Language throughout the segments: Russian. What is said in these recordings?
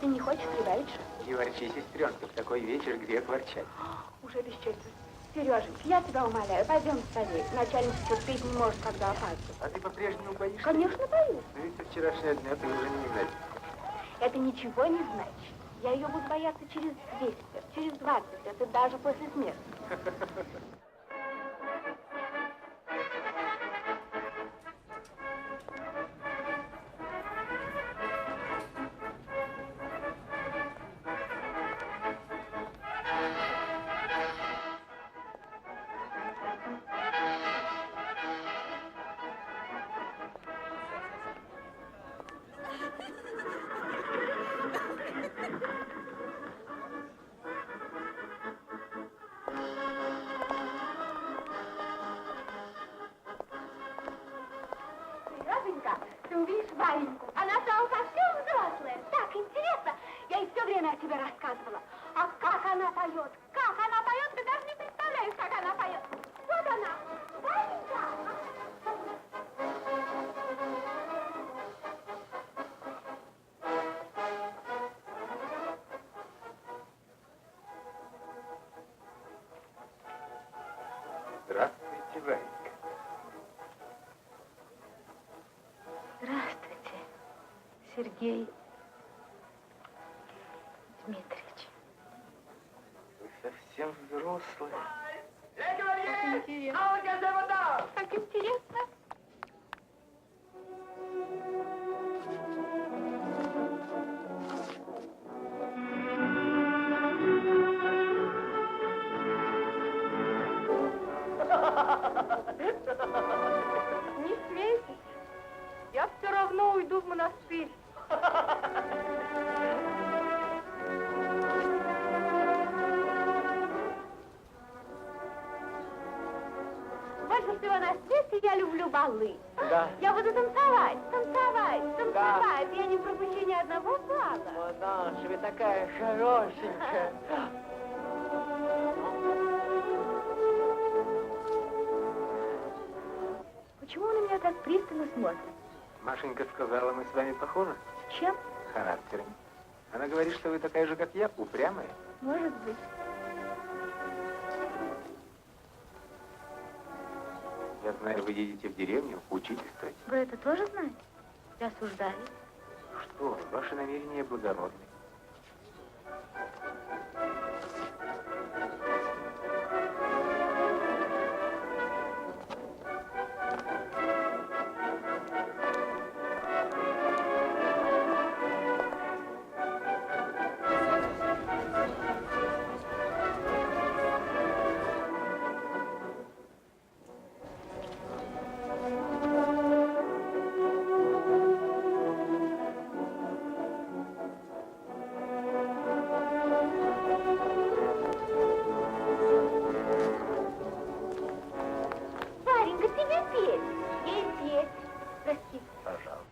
Ты не хочешь прибавить? Не ворчи, сестренка, в такой вечер грех ворчать. Уже без четверти. Сереженька, я тебя умоляю, пойдем скорее. Начальник терпеть не может, когда опаздывает. А ты по-прежнему боишься? Конечно, боюсь. Но ведь со вчерашнего дня ты уже не знаешь. Это ничего не значит. Я ее буду бояться через 10 лет, через 20 лет и даже после смерти. Ты увидишь Вареньку? Она стала совсем взрослая. Так интересно. Я ей все время о тебе рассказывала. А как она поет? Как она поет? Ты даже не представляешь, как она поет. Вот она, Варенька. Здравствуйте, Варенька. Здравствуйте, Сергей Дмитриевич. Вы совсем взрослые. Как интересно. Не смейтесь. Я все равно уйду в монастырь. Больше всего на свете я люблю балы. Да. Я буду танцевать, танцевать, танцевать. Я не пропущу ни одного бала. О, Наша, вы такая хорошенькая. Почему он на меня так пристально смотрит? Машенька сказала, мы с вами похожи Чем? характером. Она говорит, что вы такая же, как я, упрямая. Может быть. Я знаю, вы едете в деревню, учительствовать. Вы это тоже знаете? И осуждали? Что вы, ваши намерения благородны. Варенька, тебе петь. Ей петь. Прости. Пожалуйста.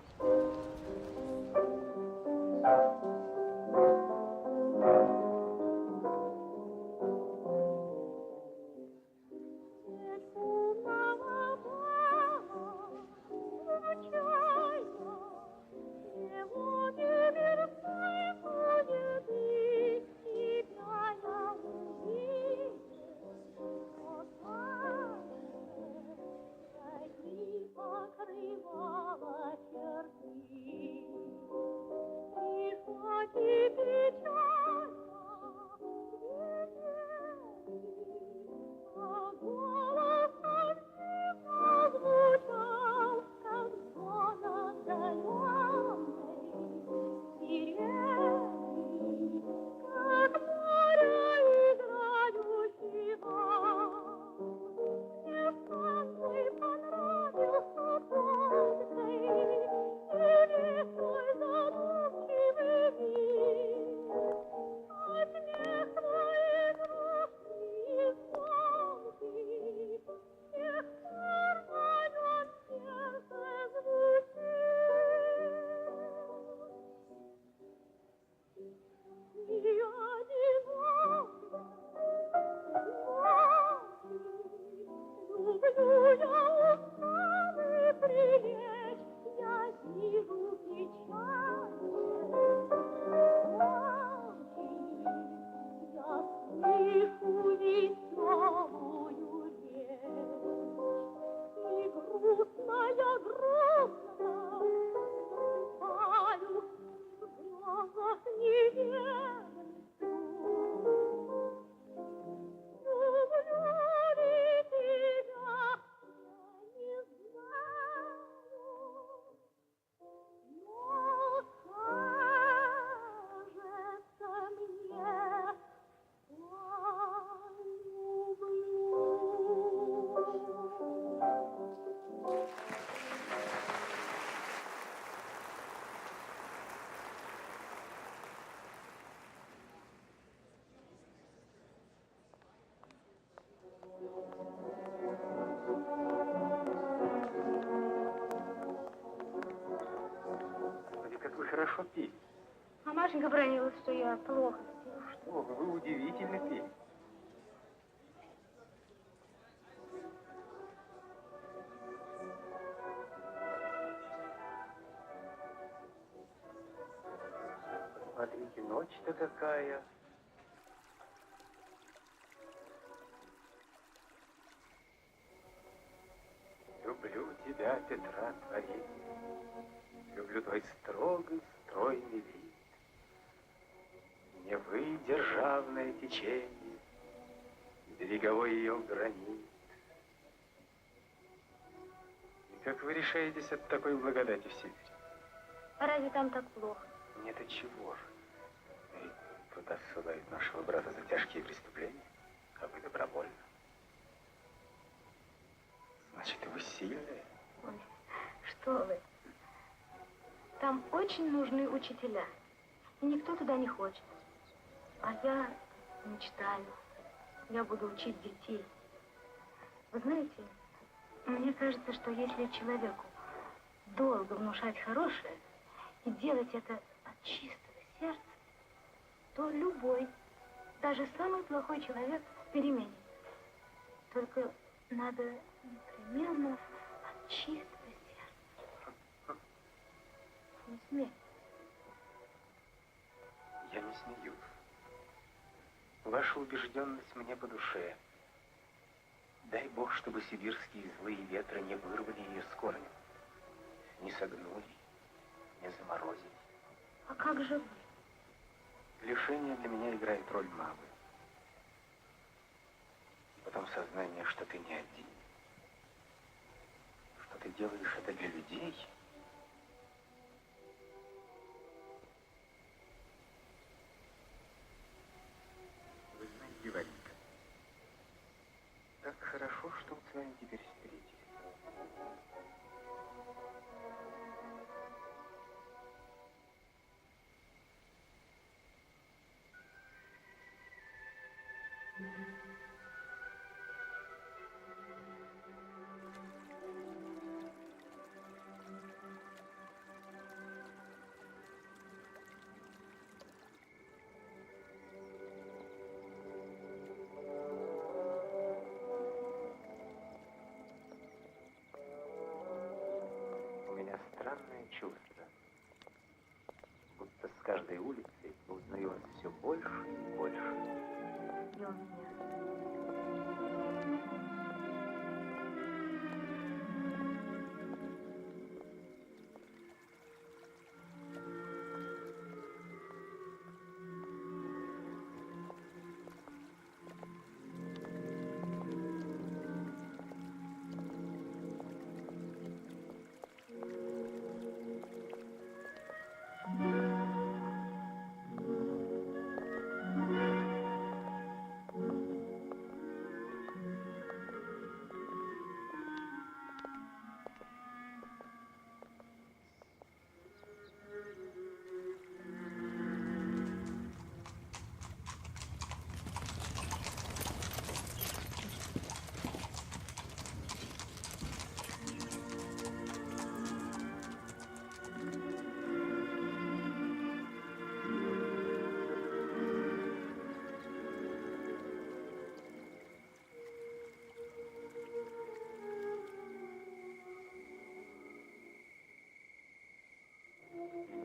хорошо пели. А Машенька бронилась, что я плохо пела. Что вы удивительно пели. Смотрите, ночь-то какая. Люблю тебя, Петра, творение. Люблю твой строгий, стройный вид. Невы державное течение, береговой ее гранит. И как вы решаетесь от такой благодати в Сибирь? А разве там так плохо? Нет, от чего же? Ведь туда ссылают нашего брата за тяжкие преступления, а вы добровольно. Значит, вы сильные. Ой, что вы. Там очень нужны учителя. И никто туда не хочет. А я мечтаю. Я буду учить детей. Вы знаете, мне кажется, что если человеку долго внушать хорошее и делать это от чистого сердца, то любой, даже самый плохой человек переменится. Только надо непременно от чистого сердца. Не смей. Я не смеюсь. Ваша убежденность мне по душе. Дай Бог, чтобы сибирские злые ветры не вырвали ее с корнем, не согнули, не заморозили. А как же вы? Лишение для меня играет роль мамы. И потом сознание, что ты не один. Что ты делаешь это для людей. Вы знаете, Варенька, так хорошо, что мы с вами теперь встретились. У меня странное чувство, будто с каждой улицей мы узнаем все больше и больше. И у меня.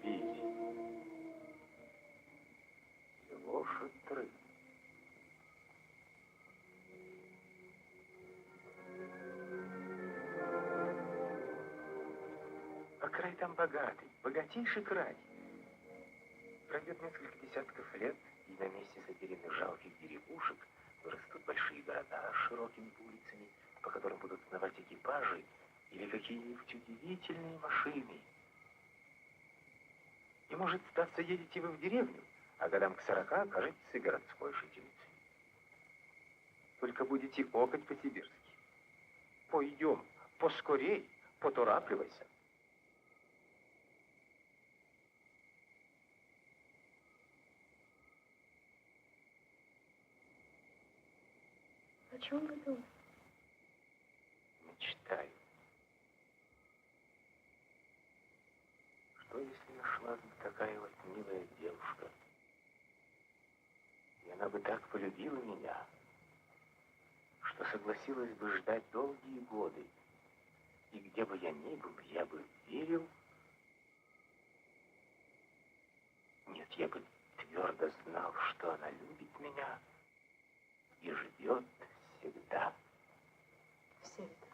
Били его шатры. А край там богатый, богатейший край. Пройдет несколько десятков лет, и на месте затерянных жалких деревушек вырастут большие города с широкими улицами, по которым будут сновать экипажи или какие-нибудь удивительные машины. И, может, статься, едете вы в деревню, а годам к 40 окажетесь и городской жительницей. Только будете окать по-сибирски. Пойдем, поскорей, поторапливайся. О чем вы думаете? Мечтаю. Что, если нашлась бы такая вот милая девушка. И она бы так полюбила меня, что согласилась бы ждать долгие годы. И где бы я ни был, я бы верил. Нет, я бы твердо знал, что она любит меня и живет всегда. Всегда.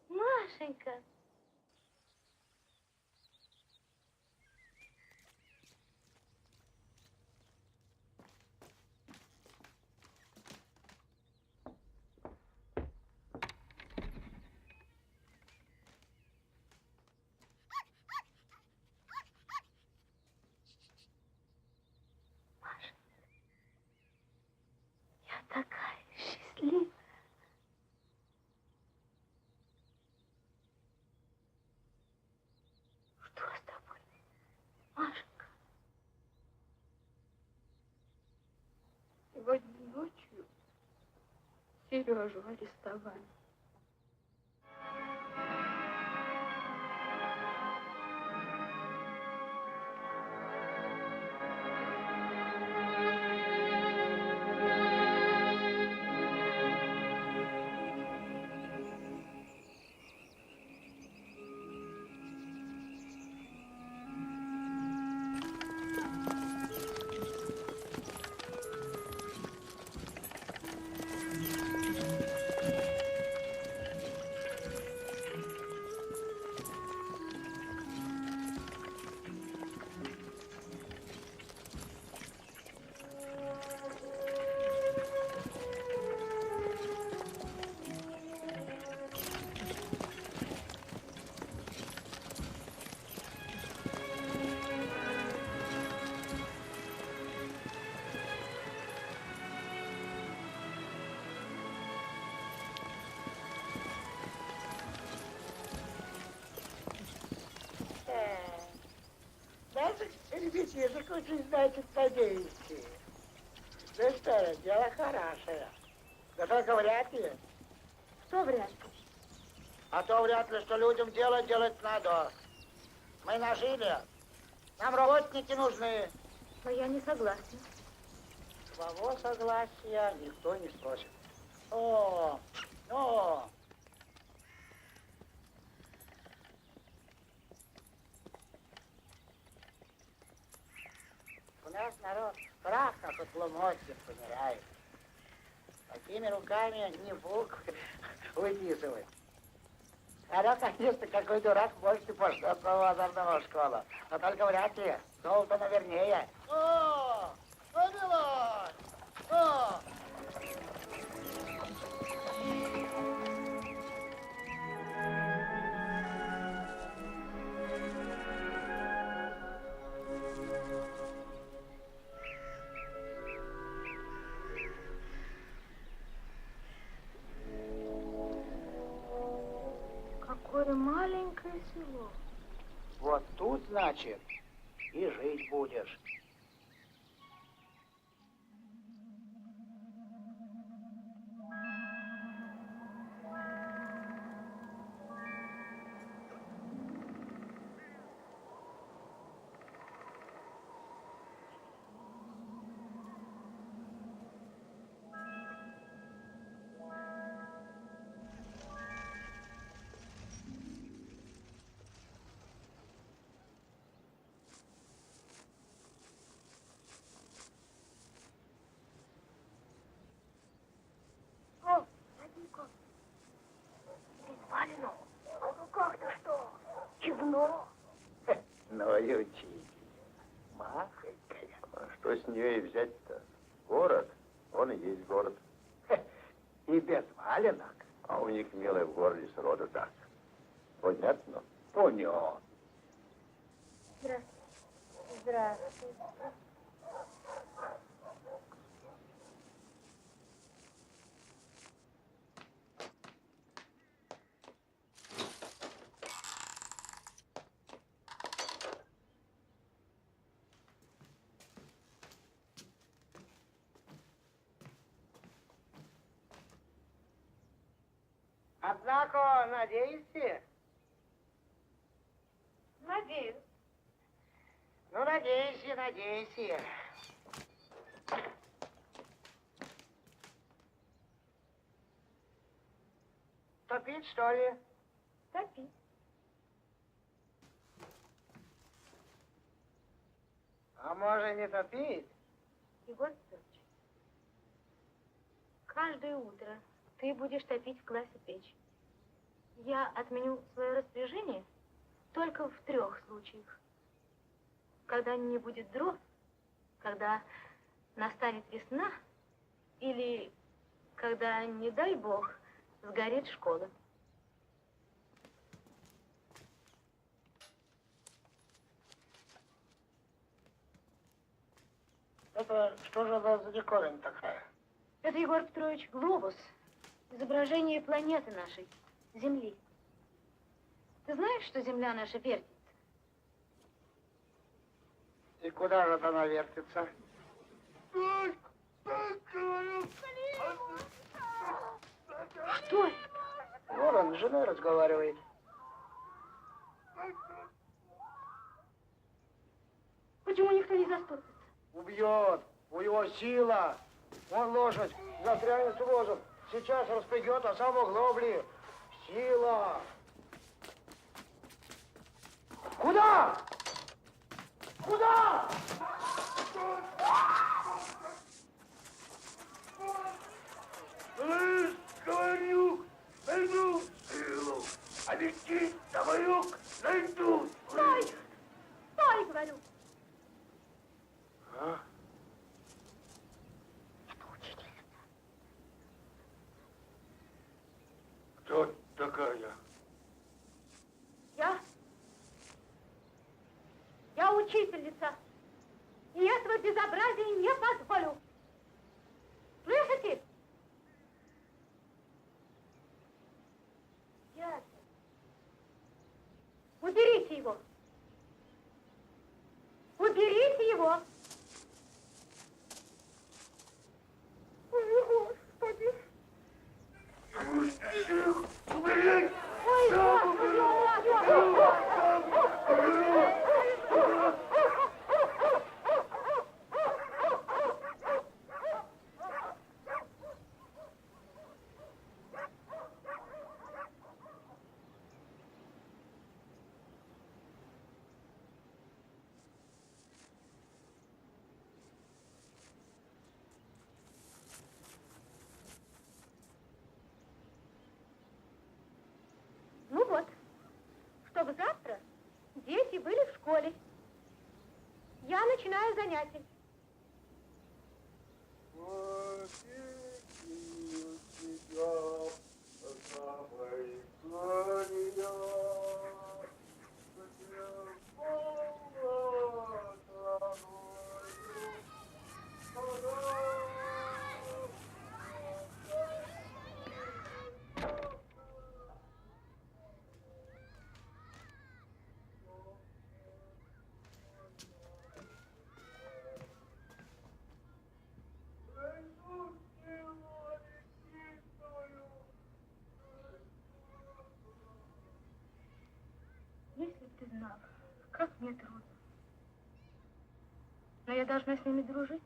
Машенька. Маша, я такая счастливая. Что с тобой, Машенька? Сегодня ночью Сережу арестовали. Значит, ребятишек очень, значит, надеете. Ну что, дело хорошее. Да только вряд ли. Что вряд ли? А то вряд ли, что людям дело делать надо. Мы нажили, нам работники нужны. Но я не согласна. Своего согласия никто не спросит. О, ну. У нас народ страх, как от ломотья, помирает. Такими руками не буквы выписывать. Хотя, конечно, какой дурак может и пошел от озорного школа. Но только вряд ли. Золото навернее. О, Вавилон! О! Какое маленькое село. Вот тут, значит, и жить будешь. Ой, учитель, махонькая. А что с нее и взять-то? Город, он и есть город. И без валенок. А у них, милая, в городе сроду так. Понятно? Понятно. Здравствуйте. Здравствуйте. Однако, надеешься? Надеюсь. Ну, надейся, надейся. Топить, что ли? Топить. А может, не топить? Егор Петрович, каждое утро ты будешь топить в классе печь. Я отменю свое распоряжение только в 3 случаях. Когда не будет дров, когда настанет весна, или когда, не дай бог, сгорит школа. Это что же она за диковина такая? Это, Егор Петрович, глобус. Изображение планеты нашей, Земли. Ты знаешь, что Земля наша вертится? И куда же она вертится? Что это? Вон он с женой разговаривает. Почему никто не заступится? Убьет. У него сила. Он лошадь. Застрянет возом. Сейчас распрягет, а сам углобли. Сила. Куда? Куда? Слышь, говорю, найду силу. А летит товарюк найду. Стой! Стой, говорю! А? Это учительница. Кто такая? Я учительница. И этого безобразия не позволю. Слышите? Дядя, уберите его. Уберите его. Ой, Господи. Убери! Ой, Господи. Ну вот, чтобы завтра дети были в школе. Я начинаю занятия. Если б ты знал, как мне трудно. Но я должна с ними дружить.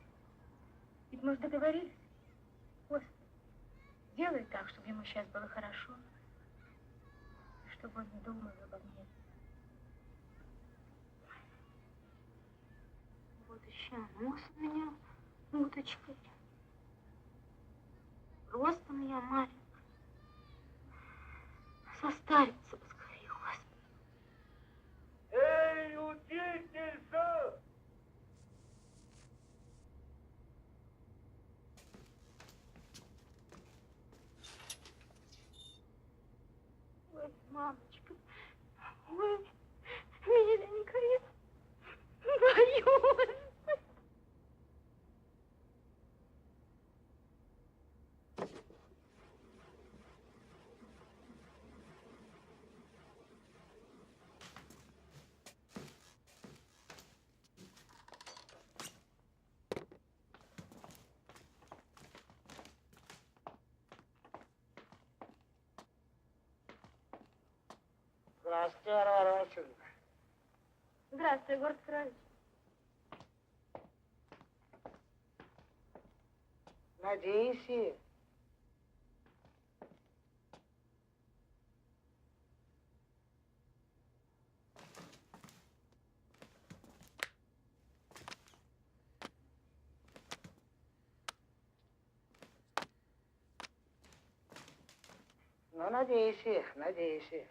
Ведь мы же договорились. Господи, делай так, чтобы ему сейчас было хорошо. И чтобы он не думал обо мне. Вот еще нос у меня уточкой. Рост у меня маленький. Состарится поскорее, Господи. Эй, учитель! Ой, миленькая, боюсь. Здравствуйте, Варвара Васильевна. Здравствуй, Егор Петрович. Надеюсь. Ну, надеюсь.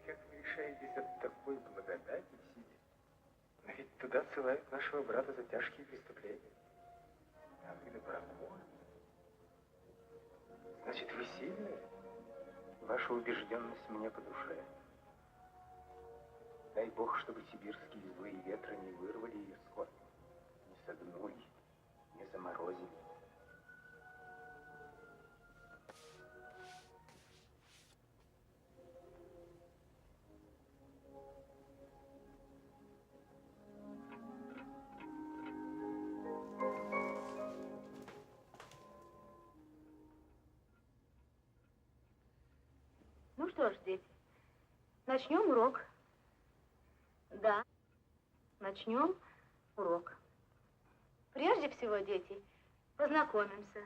Как вы решаетесь от такой благодати в себе? Но ведь туда ссылают нашего брата за тяжкие преступления. А вы добровольны. Значит, вы сильны? Ваша убежденность мне по душе. Дай Бог, чтобы сибирские злые ветры не вырвали ее с корнем, не согнули, не заморозили. Ну что ж, дети, начнем урок. Да, начнем урок. Прежде всего, дети, познакомимся.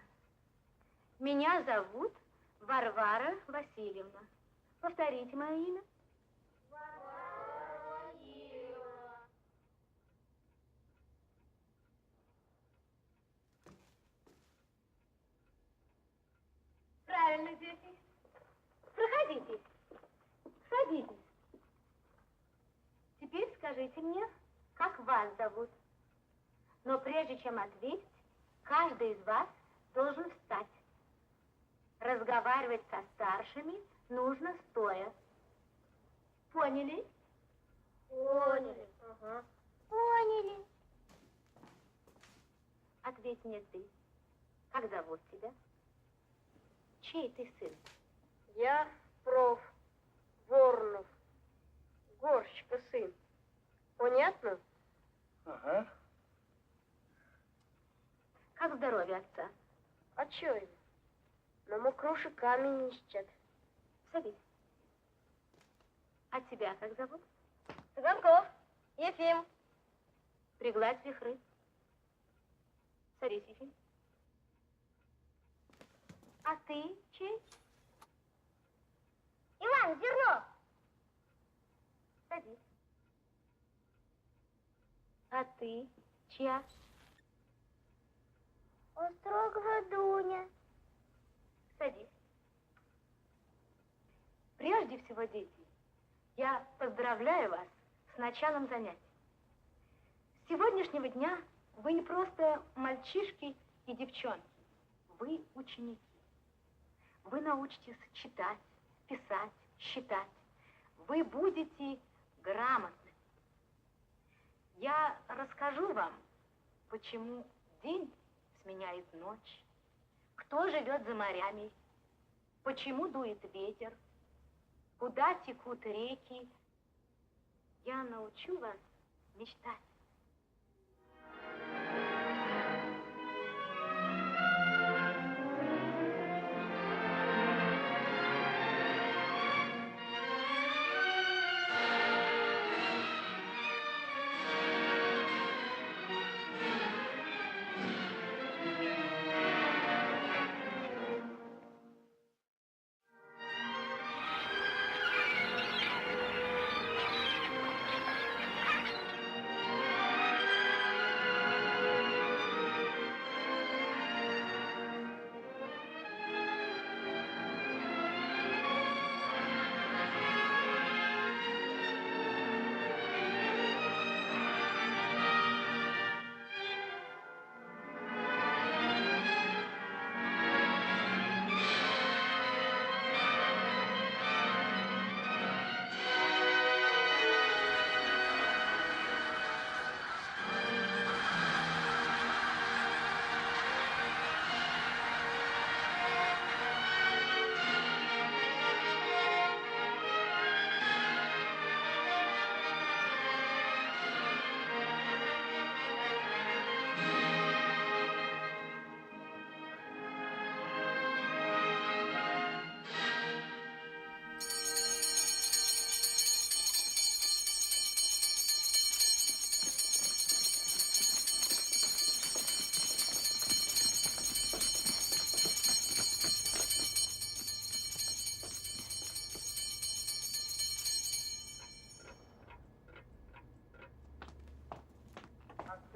Меня зовут Варвара Васильевна. Повторите мое имя. Варвара Васильевна. Правильно, дети. Проходите. Садитесь. Теперь скажите мне, как вас зовут. Но прежде чем ответить, каждый из вас должен встать. Разговаривать со старшими нужно стоя. Поняли? Поняли. Ага. Поняли. Ответь мне ты. Как зовут тебя? Чей ты сын? Я проф. Воронов. Горщика сын. Понятно? Ага. Как здоровье отца? А чё ему? На мокруши камень ищет. Садись. А тебя как зовут? Цыганков. Ефим. Пригладь вихры. Садись, Ефим. А ты чей? Иван Зернов. Садись. А ты чья? Острогова Дуня. Садись. Прежде всего, дети, я поздравляю вас с началом занятий. С сегодняшнего дня вы не просто мальчишки и девчонки, вы ученики. Вы научитесь читать, писать, считать. Вы будете грамотны. Я расскажу вам, почему день сменяет ночь, кто живет за морями, почему дует ветер, куда текут реки. Я научу вас мечтать.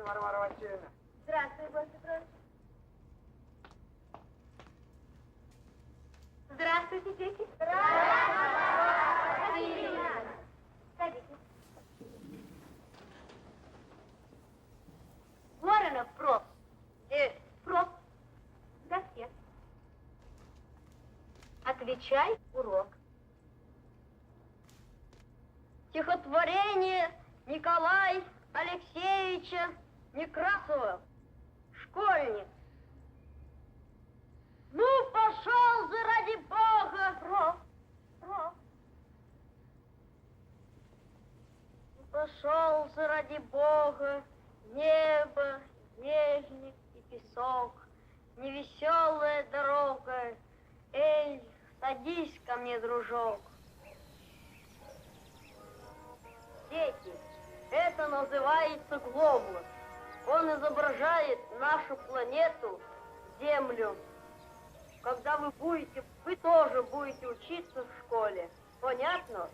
Здравствуйте, Варвара Васильевна. Здравствуй, Гостя Петрович. Здравствуйте, дети. Здравствуйте. Садитесь. Воронов, проф. Здесь. Проф. Доске. Отвечай, урок. Стихотворение Николая Алексеевича Некрасова. Школьник. Ну, пошел же ради Бога! Проф. Ну, пошел же ради Бога небо, снежник и песок, невеселая дорога. Эй, садись ко мне, дружок. Дети, это называется глобус. Он изображает нашу планету, Землю. Когда вы тоже будете учиться в школе. Понятно?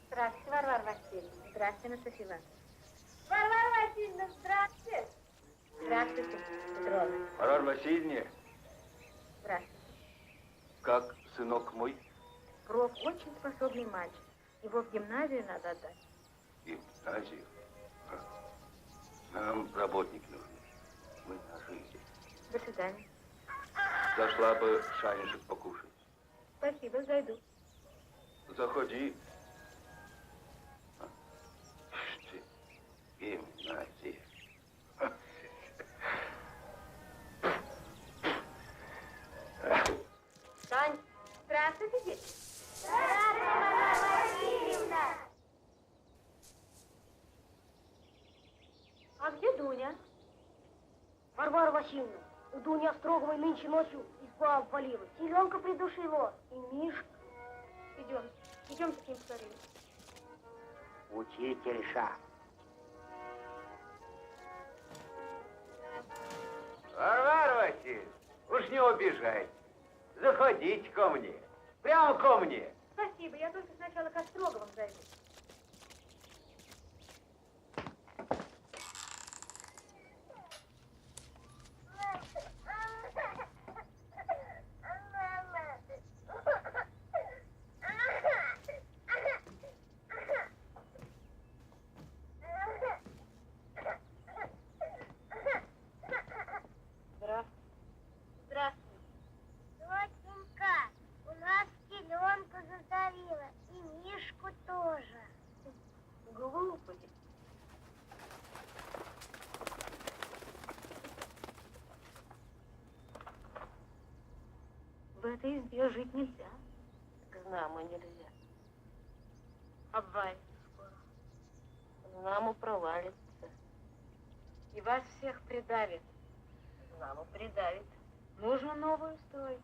Здравствуйте, Варвара Васильевна. Здравствуйте, Анастасия Ивановна. Варвара Васильевна, здравствуйте. Здравствуйте, Петровна. Варвара Васильевна, Здравствуйте. как сынок мой? Проф очень способный мальчик. Его в гимназию надо отдать. Гимназию? Нам работник нужен. Мы нажили. До свидания. Зашла бы шанишек покушать. Спасибо, зайду. Заходи. Гимназия. Сань, Здравствуйте, дети. Здравствуйте, Варвара Васильевна. А где Дуня? Варвара Васильевна, у Дуни Остроговой нынче ночью изба обвалилась. Теленка придушила. И Мишка. Идем с ним поговорим. Учительша. Варвара Васильевна, уж не убежайте. Заходите ко мне. Прямо ко мне. Спасибо, я только сначала к Остроговым зайду. Тетенька, у нас теленка задавила, и Мишку тоже. Глупости. В этой избе жить нельзя. Знамо нельзя. Обвалится скоро. Знамо провалится. И вас всех придавит. Знамо придавит. Нужно новую строить.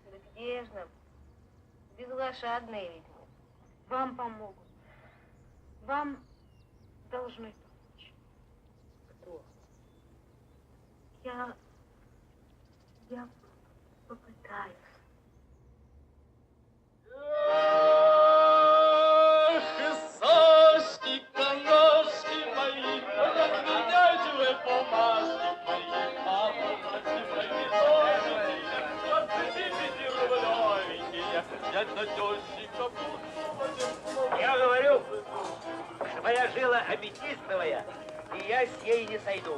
Да где ж нам? Безлошадные ведь мы. Вам помогут. Вам должны помочь. Кто? Я попытаюсь. Сосочки, ножки мои, меняйте вы бумажки мои, а бумажки мои, подцепите рублевенькие, дядя тещика буду. Я говорю, что моя жила аметистовая, и я с ней не сойду.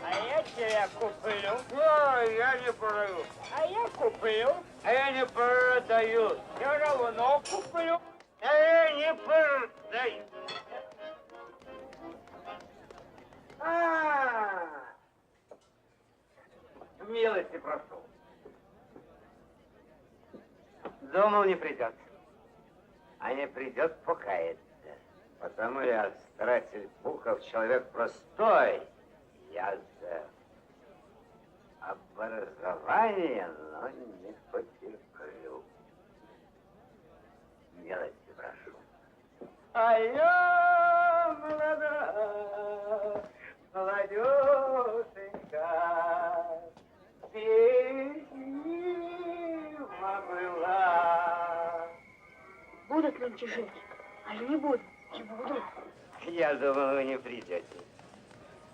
А я тебя куплю. О, я не продаю. А я куплю. А я не продаю. Все равно куплю. А я не продаю. Милости прошу. Думал, не придет. А не придет, покается. Потому я, старатель Пухов, человек простой. Я за образование, но не потерплю. Милости прошу. А я молода, молодеженька, песнима была. нет нынче жить. А я не буду, не буду. Я думал, вы не придете.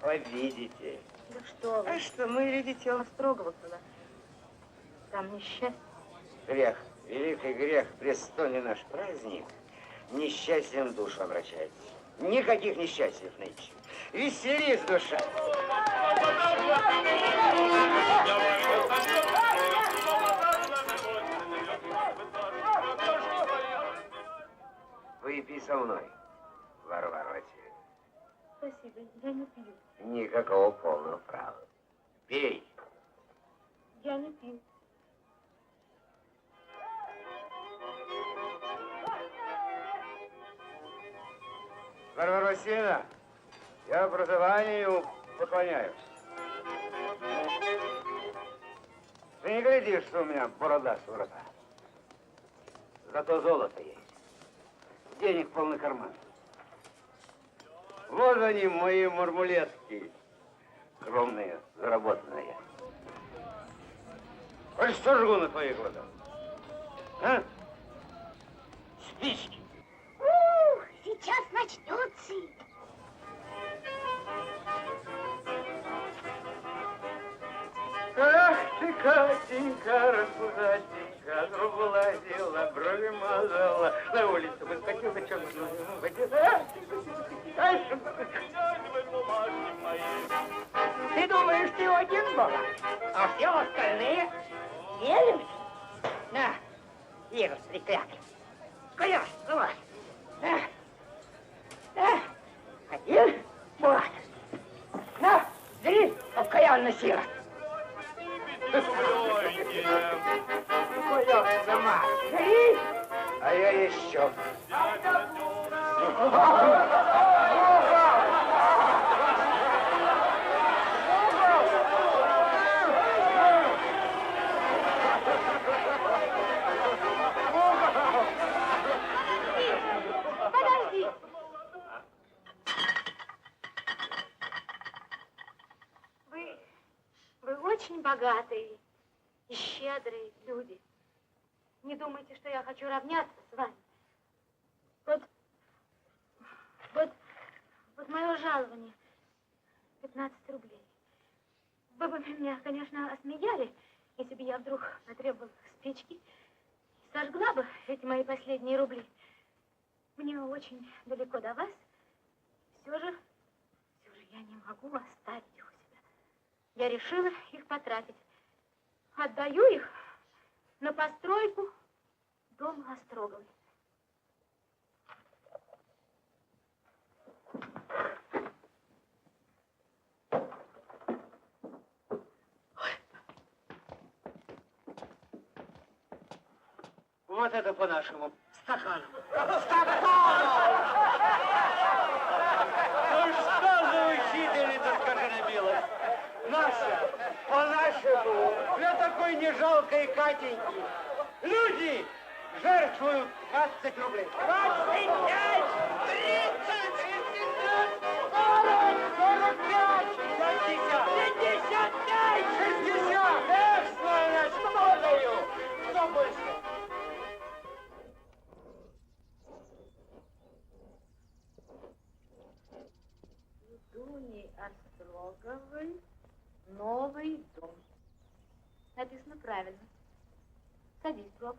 Увидите. Да что вы. А что, мы, видите, Острогово туда. Там несчастье. грех, великий грех, престольный наш праздник, несчастьем душу обращается. Никаких несчастьев нынче. Веселись, душа. Выпей со мной, Варвара Васильевна. Спасибо, я не пью. Никакого полного права. Пей. Я не пью. Варвара Васильевна, я образованию поклоняюсь. Ты не глядишь, что у меня борода с ворота. Зато золото есть. Денег полный карман. Вот они, мои мармулетки. Скромные, заработанные. Хоть что жгу на твоих глазах? А? Спички. Сейчас начнется. Ах ты, Катенька, распузатенька, трубу лазила, брови мазала, на улицу выскочила, черную водила. Ты думаешь, ты один был? А все остальные елемки? На, вирус треклятый. Куда? Вот. Один, вот. На, бери, окаянный сирот. Кулек сама. Бери. А я еще. Подожди. Вы очень богатые и щедрые люди. Не думайте, что я хочу равняться с вами. Вот мое жалование 15 рублей. Вы бы меня, конечно, осмеяли, если бы я вдруг потребовала спички и сожгла бы эти мои последние рубли. Мне очень далеко до вас. Все же я не могу оставить их у себя. Я решила их потратить. Отдаю их на постройку дома Остроговой. Вот это по-нашему. Стаканом. Ну что за учительница, скажи на милость? Наша, по-нашему, для такой нежалкой Катеньки. Люди жертвуют 20 рублей. 25, 30, 60, 40, 45, 50, 55, 60. Эх, сволочь, Что даю? Что больше? Дуни Остроговой новый дом. Написано правильно. Садись, Проб.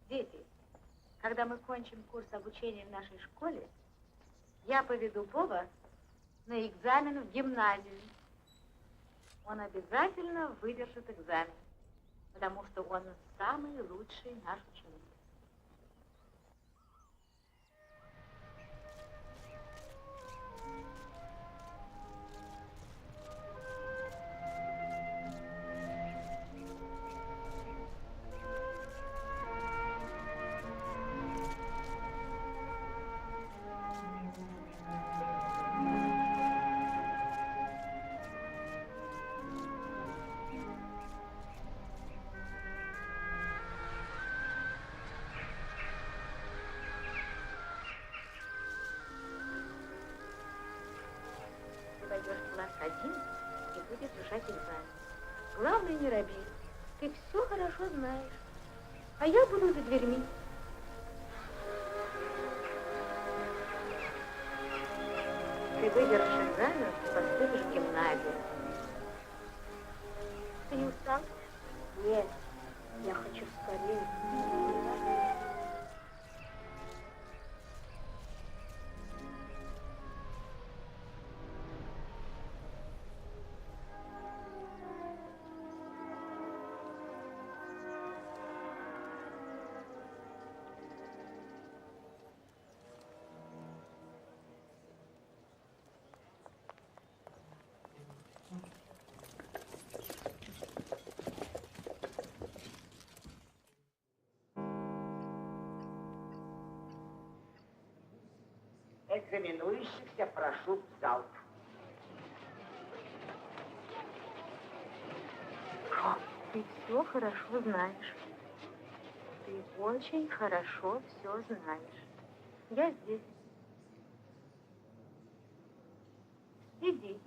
Дети, когда мы кончим курс обучения в нашей школе, я поведу Боба на экзамен в гимназию. Он обязательно выдержит экзамен, потому что он самый лучший наш ученик. Пойдешь в класс 1 и будешь держать экзамен. Главное, не робей. Ты все хорошо знаешь. А я буду за дверьми. выдержишь экзамен, поступишь в гимназию. Ты не устал? Нет, я хочу скорее. Экзаменующихся прошу в зал. Ты все хорошо знаешь. Ты очень хорошо все знаешь. Я здесь. Иди.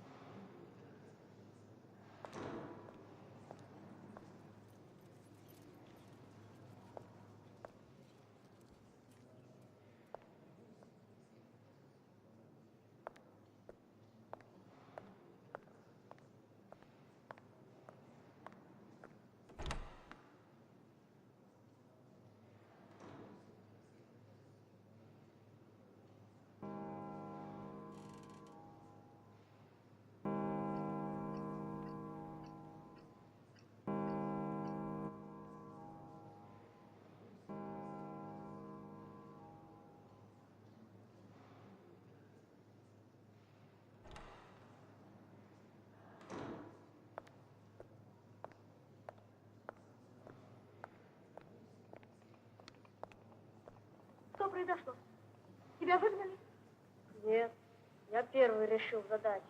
Что произошло? Тебя выгнали? Нет, я первый решил задачу.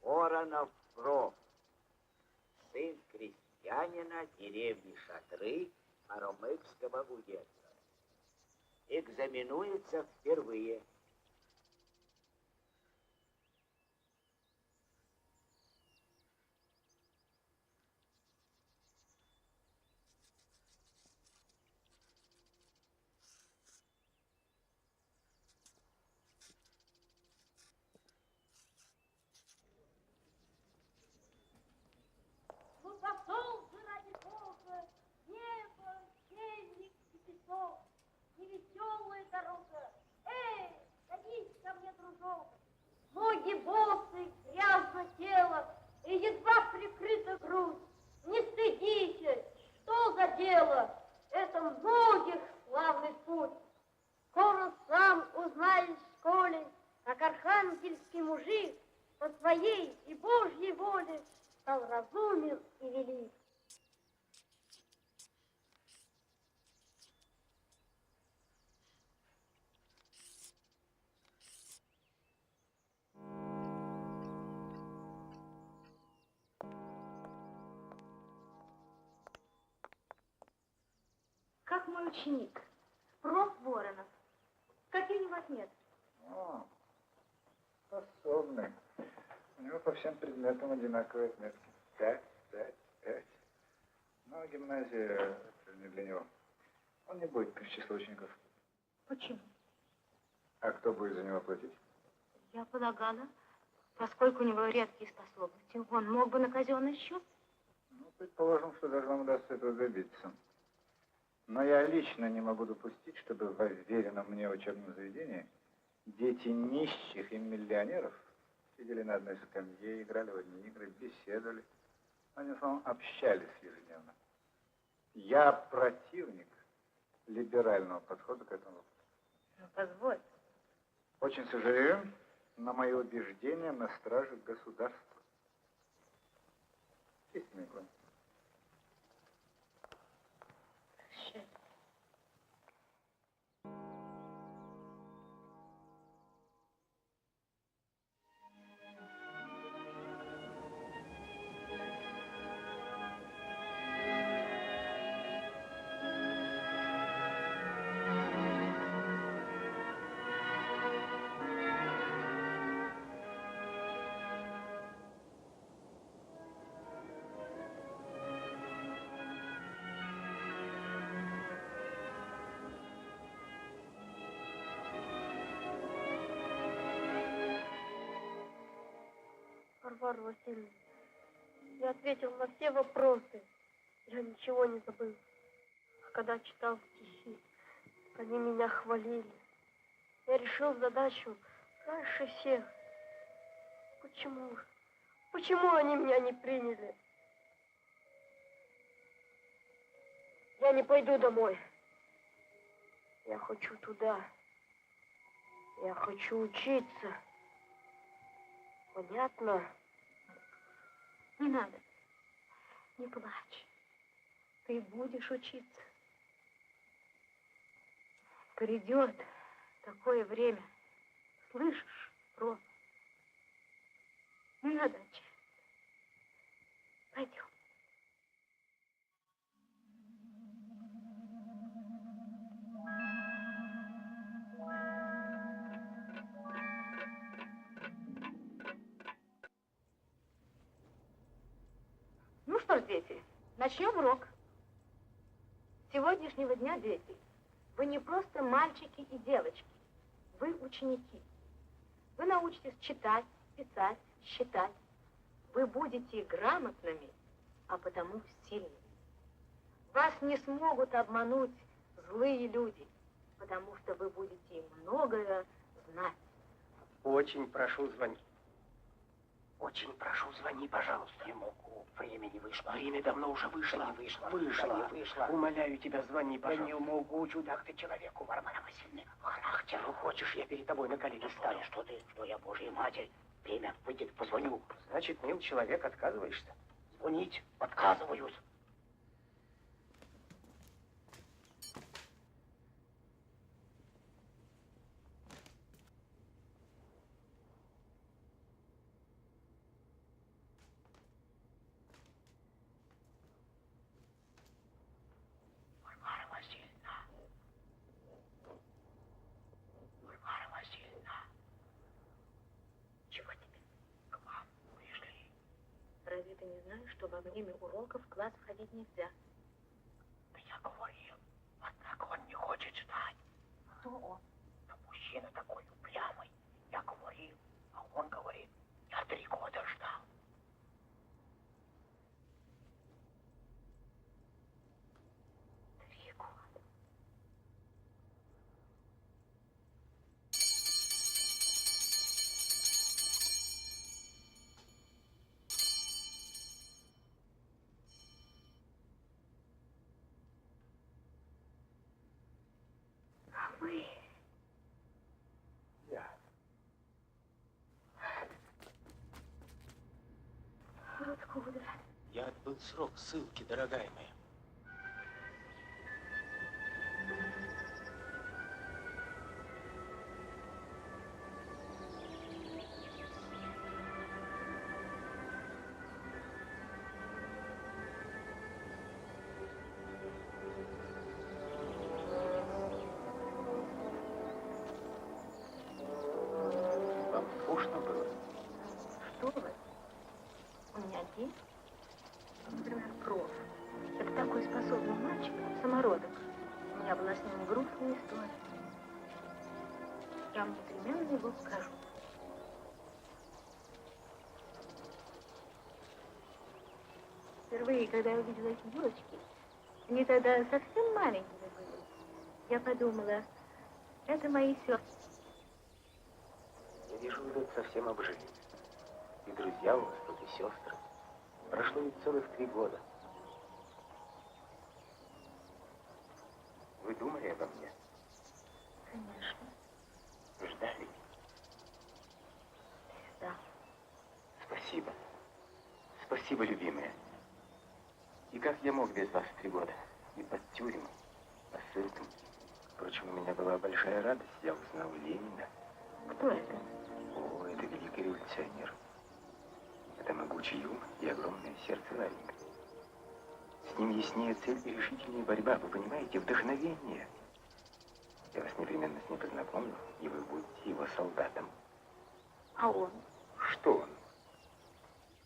Воронов Проф, сын крестьянина деревни Шатры Аромыкского уезда. Экзаменуется впервые. Ну пошел же ради Бога, небо, денег и песок, невеселая дорога. Эй, садись ко мне, дружок. Ноги боссы, грязно тело и едва прикрыта грудь. Не стыдитесь, что за дело? Это многих славный путь. Скоро сам узнаешь в школе, как архангельский мужик по своей и Божьей воле стал разумен и велик. Как мой ученик, проф. Воронов. Какие у него отметки? О, способный. У него по всем предметам одинаковые отметки. 5, 5, 5. Но гимназия это не для него. Он не будет при числе учеников. Почему? А кто будет за него платить? Я полагала, поскольку у него редкие способности, он мог бы на казенный счет. Ну, предположим, что даже вам удастся этого добиться. Но я лично не могу допустить, чтобы в уверенном мне учебном заведении дети нищих и миллионеров сидели на одной скамье, играли в одни игры, беседовали. Они в основном общались ежедневно. Я противник либерального подхода к этому вопросу. Ну, позволь. Очень сожалею, но мои убеждения на страже государства. Истинный клон. Варвара Васильевна, я ответил на все вопросы. Я ничего не забыл. А когда читал стихи, они меня хвалили. Я решил задачу раньше всех. Почему? Почему они меня не приняли? Я не пойду домой. Я хочу туда. Я хочу учиться. Понятно? Не надо. Не плачь. Ты будешь учиться. Придет такое время. Слышишь, Рома? Не надо отчаиваться. Пойдем. Ну что ж, дети, начнем урок. С сегодняшнего дня, дети, вы не просто мальчики и девочки, вы ученики. Вы научитесь читать, писать, считать. Вы будете грамотными, а потому сильными. Вас не смогут обмануть злые люди, потому что вы будете многое знать. Очень прошу, звони. Очень прошу, звони, пожалуйста. Не могу. Времени вышло. Время давно уже вышло. Не вышло. Вышло. Не вышло. Умоляю тебя, звони, Я пожалуйста. не могу, чудак ты человеку, Варвара Васильевна. Характер. Ну, хочешь, я перед тобой на колени стану? Что ты? Что я, Божья Матерь? Время выйдет, позвоню. Значит, мил человек, отказываешься? Звонить отказываюсь. Варвара Васильевна. Варвара Васильевна. Чего тебе? К вам пришли. Разве ты не знаешь, что во время уроков в класс входить нельзя? Да я говорил, однако он не хочет ждать. Кто он? Да мужчина такой упрямый. Я говорил, а он говорит, я 3 года ждал. Вы. Я. Откуда? Я отбыл срок ссылки, дорогая моя. Вам скучно было? Что вы? У меня есть, например, проф. Это такой способный мальчик, самородок. У меня была с ним грустная история. Я вам непременно его покажу. Впервые, когда я увидела эти девочки, они тогда совсем маленькими были. Я подумала, это мои сестры. Я вижу, вы тут совсем обжились. И друзья у вас тут, и сестры. Прошло ведь целых 3 года. Вы думали обо мне? Конечно. Ждали? Да. Спасибо. Спасибо, любимая. И как я мог без вас 3 года? И под тюрьму, по ссылкам. Впрочем, у меня была большая радость. Я узнал Ленина. Кто это? О, это великий революционер. Это могучий ум и огромное сердце Варенька. С ним яснее цель и решительнее борьба. Вы понимаете, вдохновение. Я вас непременно с ним познакомлю, и вы будете его солдатом. А он? Что он?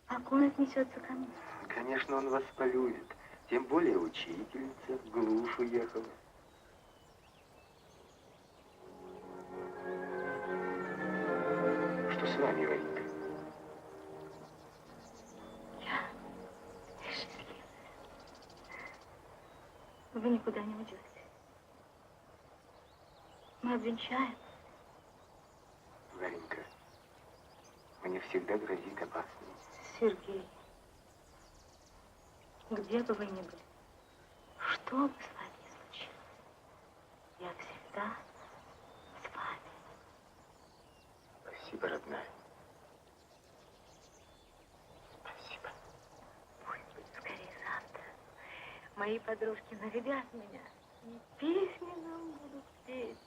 Как он отнесется ко мне? Конечно, он вас полюбит. Тем более учительница в глушь уехала. Что с вами, Варенька? Вы никуда не уйдете. Мы обвенчаем. Варенька, мне всегда грозит опасность. Сергей, где бы вы ни были, что бы с вами ни случилось, я всегда с вами. Спасибо, родная. Спасибо. Пусть будет скорее завтра. Мои подружки нарядят меня, и песни нам будут петь.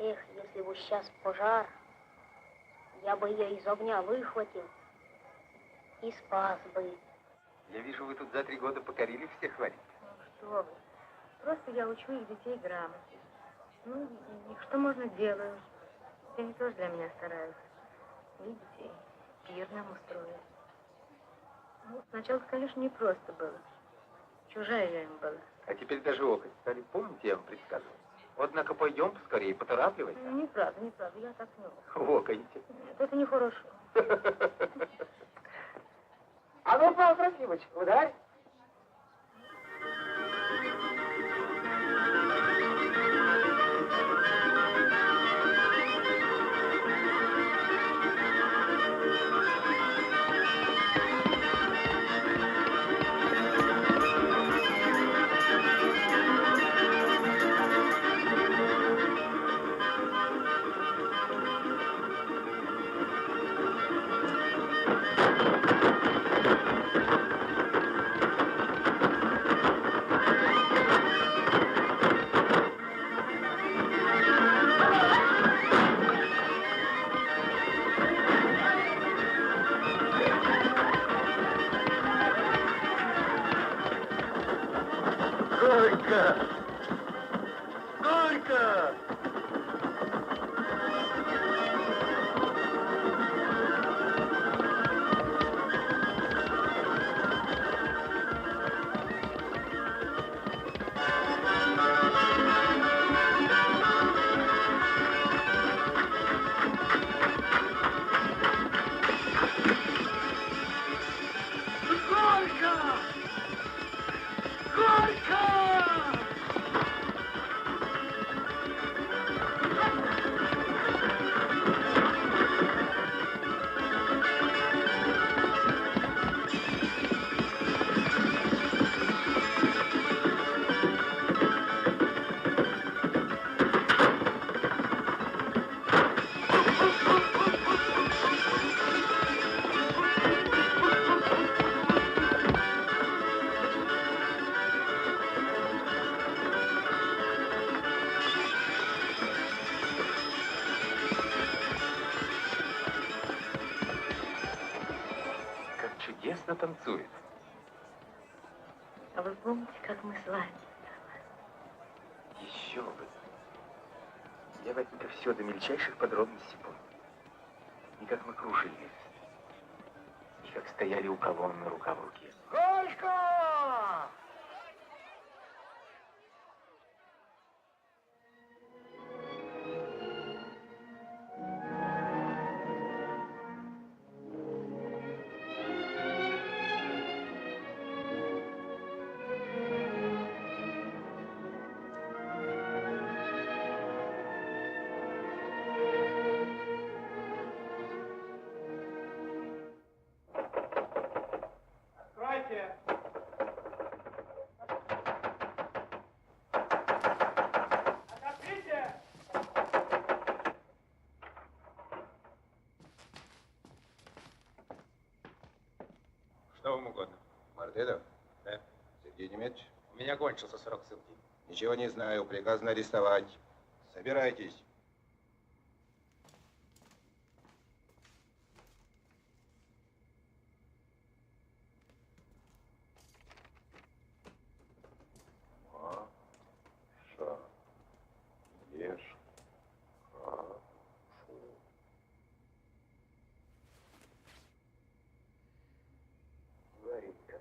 Эх, если бы сейчас пожар, я бы ее из огня выхватил и спас бы. Я вижу, вы тут за 3 года покорили всех, Варенька. Ну что вы, просто я учу их детей грамоте. Ну, и что можно делаю. Они тоже для меня стараются. Видите, пир нам устроили. Ну, сначала, конечно, не просто было. Чужая я им была. А теперь даже окать стали. Помните, я вам предсказывал? Однако пойдем поскорее, поторапливайся. Неправда, я так не могу. Окаете. Нет, это нехорошо. А ну, Павел Трофимович, ударь. Горько! Горько! Чудесно танцует. А вы помните, как мы с вами? Еще бы. Я, Ватенька, все до мельчайших подробностей помню. И как мы кружились. И как стояли у колонны рука в руке. Горько! Что вам угодно? Мартынов? Да. Сергей Немедович? У меня кончился срок ссылки. Ничего не знаю, приказано арестовать. Собирайтесь. Варенька,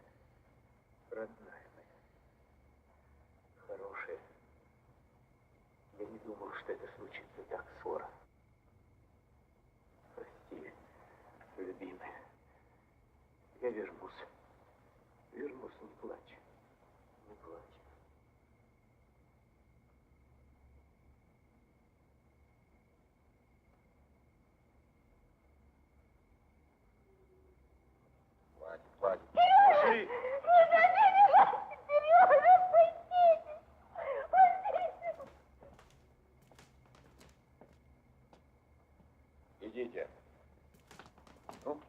родная моя, хорошая. Я не думал, что это случится так скоро. Прости, любимая. Я вернусь. Вернусь, не плачь. Не плачь. Хватит, хватит. Сережа! Не забери вас! Сережа, пустите! Пустите! Идите. Ну?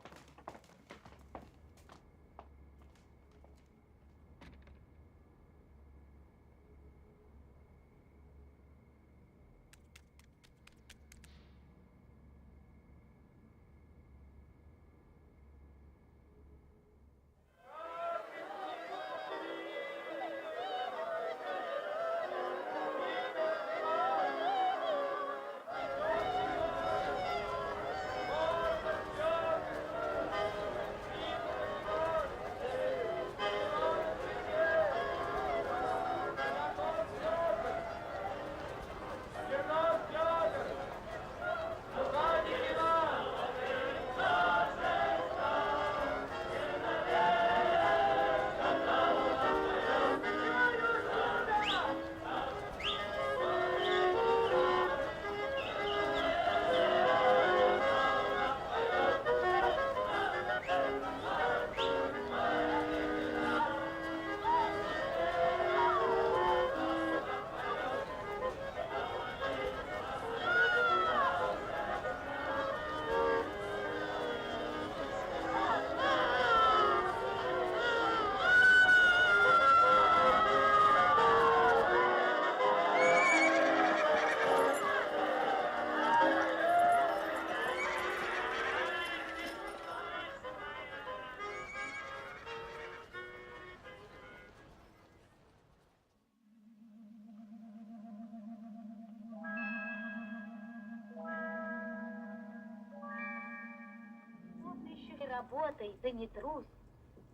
Работай, да не трусь.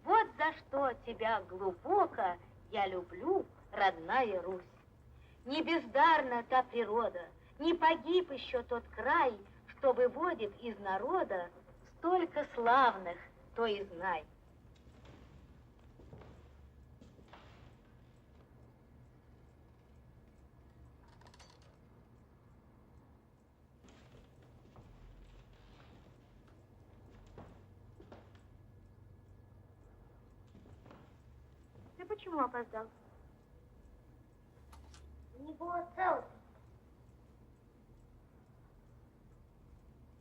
Вот за что тебя глубоко я люблю, родная Русь. Не бездарна та природа, не погиб еще тот край, что выводит из народа столько славных, то и знай. Ты почему опоздал? Не было целости.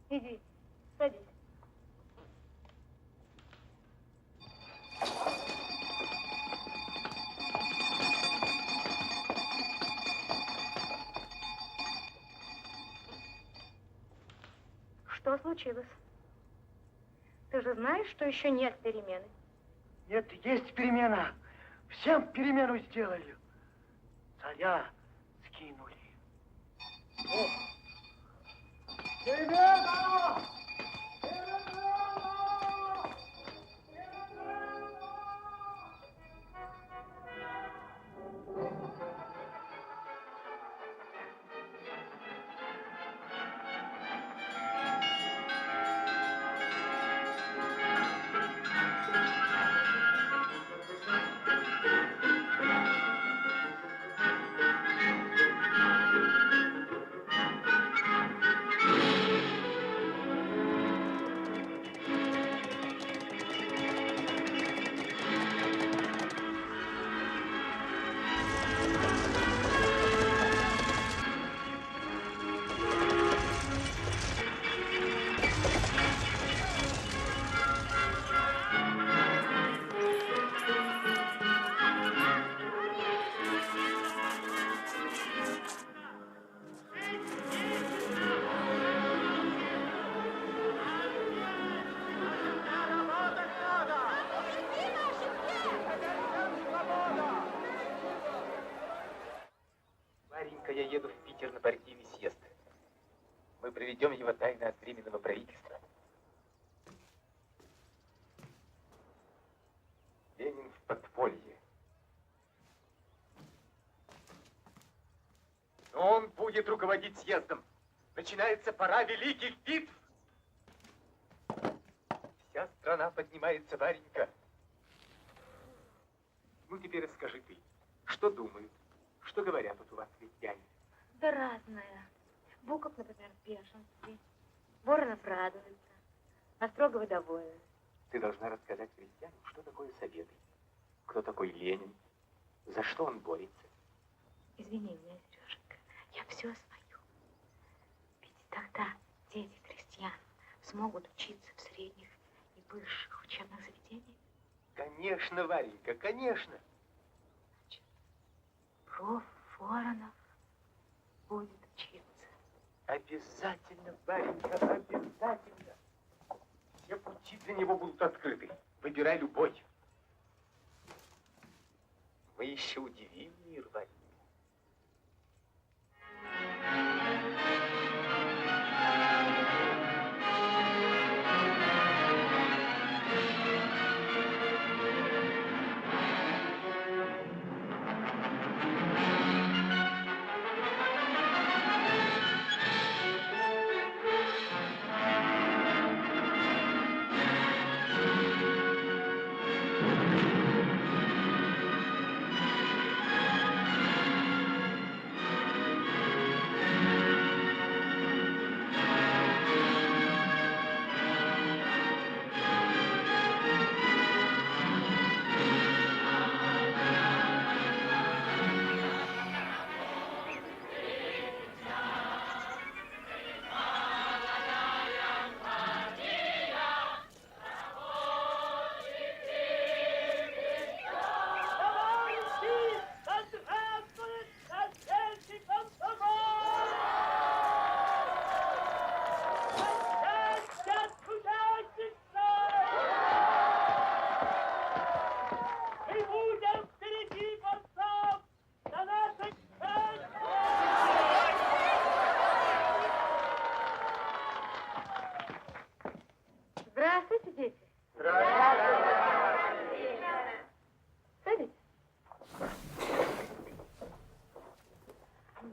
Иди, садись. Что случилось? Ты же знаешь, что еще нет перемены? Нет, есть перемена. Всем перемену сделали. Царя скинули. О! Перемена! я еду в Питер на партийный съезд. Мы проведем его тайно от Временного правительства. Ленин в подполье. Но он будет руководить съездом. Начинается пора великих битв. Вся страна поднимается, Варенька. Ну, теперь расскажи ты, что думают, что говорят тут у вас крестьяне? Да разное. Буков, например, в бешенстве. Воронов радуется. Острогова довольна. Ты должна рассказать крестьянам, что такое Советы, кто такой Ленин, за что он борется. Извини меня, Сереженька, я все свою. Ведь тогда дети крестьян смогут учиться в средних и высших учебных заведениях. Конечно, Варенька, конечно. Значит, проф. Воронов будет учиться. Обязательно, Варенька, обязательно. Все пути для него будут открыты. Выбирай любой. Мы еще удивим мир, Варенька. Здравствуйте, дети. Садитесь.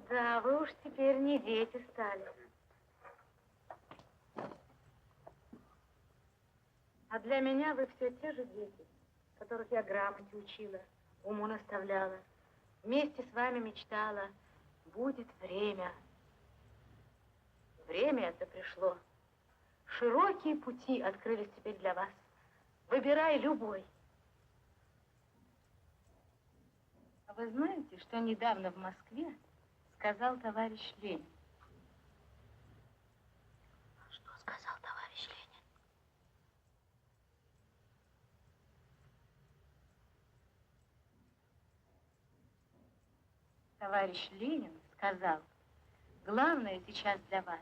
Да, вы уж теперь не дети стали. А для меня вы все те же дети, которых я грамоте учила, уму наставляла. Вместе с вами мечтала, будет время. Время это пришло. Широкие пути открылись теперь для вас. Выбирай любой. А вы знаете, что недавно в Москве сказал товарищ Ленин? Что сказал товарищ Ленин? Товарищ Ленин сказал, главное сейчас для вас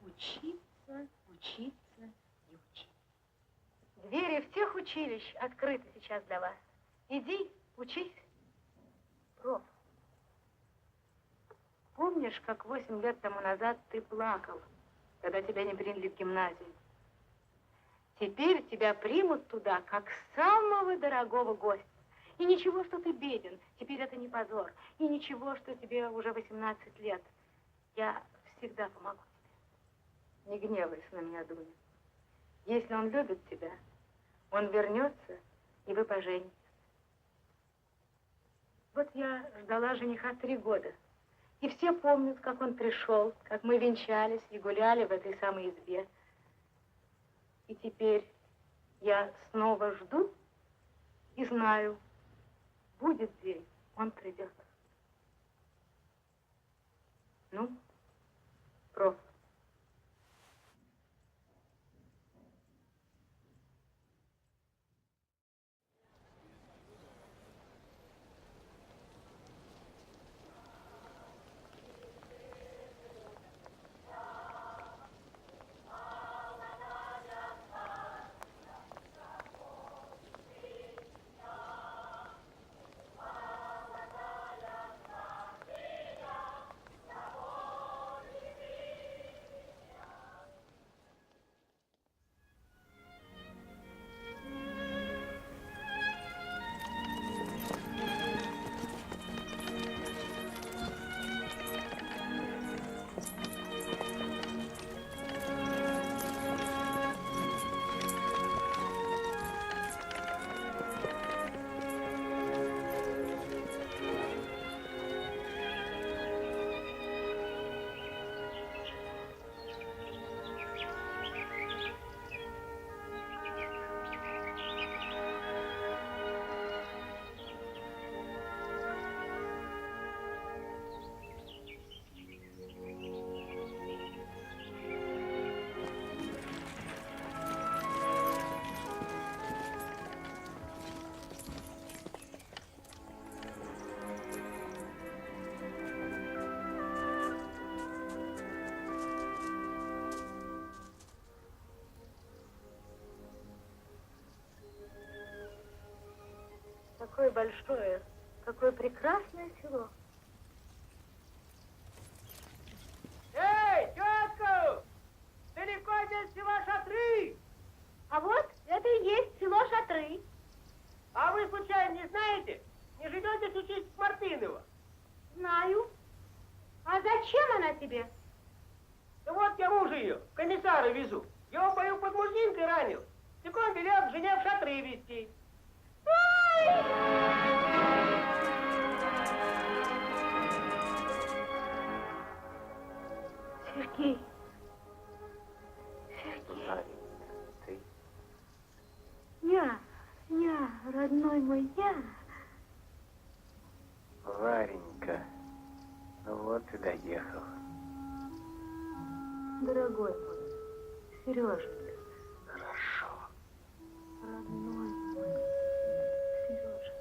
учиться, учиться и учиться. Двери всех училищ открыты сейчас для вас. Иди, учись. Проф, помнишь, как 8 лет тому назад ты плакал, когда тебя не приняли в гимназию? Теперь тебя примут туда, как самого дорогого гостя. И ничего, что ты беден, теперь это не позор. И ничего, что тебе уже 18 лет. Я всегда помогу тебе. Не гневайся на меня, Дуня. Если он любит тебя, он вернется, и вы поженитесь. Вот я ждала жениха 3 года. И все помнят, как он пришел, как мы венчались и гуляли в этой самой избе. И теперь я снова жду и знаю, будет день, он придет. Ну, проф. Какое большое, какое прекрасное село. Эй, тетка! Далеко здесь село Шатры? А вот это и есть село Шатры. А вы, случайно, не знаете? Не живете с учителем Мартынова? Знаю. А зачем она тебе? Да вот я мужа ее, комиссара везу. Его в бою под Мурзинкой ранил. Так он велел жене в Шатры везти. Сергей. Варенька, ты? Я, родной мой, я. Варенька, ну вот и доехал. Дорогой мой, Сереженька. Хорошо. Родной мой, Сережа.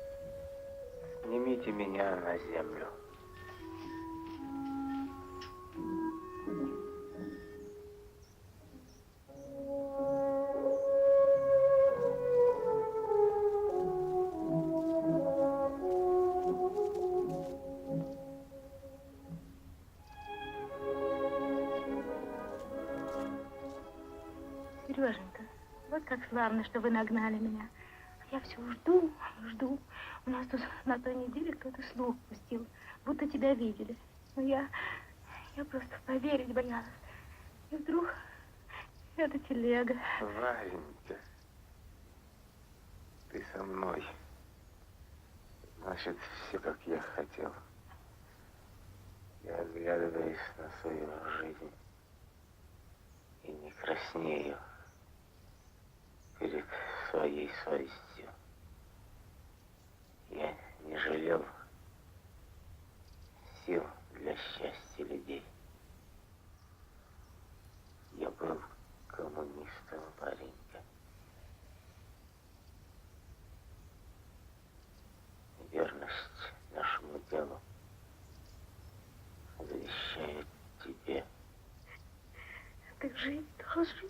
Снимите меня на землю. Сереженька, вот как славно, что вы нагнали меня. Я все жду. У нас тут на той неделе кто-то слух пустил, будто тебя видели. Но я просто поверить боялась. И вдруг эта телега. Варенька, ты со мной. Значит, все, как я хотел. Я оглядываюсь на свою жизнь и не краснею перед своей совестью. Я не жалел сил для счастья людей. Я был коммунистом, Варенька. Верность нашему делу завещаю тебе. Ты жить должен,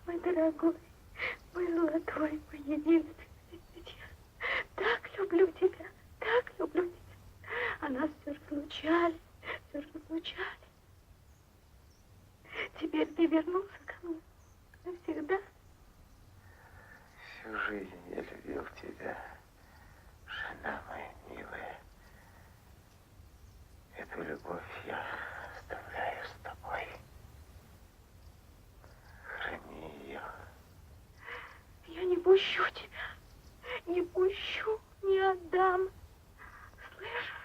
мой дорогой, мой золотой, мой единственный. Ведь я так люблю тебя, так люблю тебя. А нас все разлучали. Теперь ты вернулся ко мне навсегда. Всю жизнь я любил тебя, жена моя милая. Эту любовь я оставляю с тобой. Храни ее. Я не пущу тебя, не пущу, не отдам. Слышишь?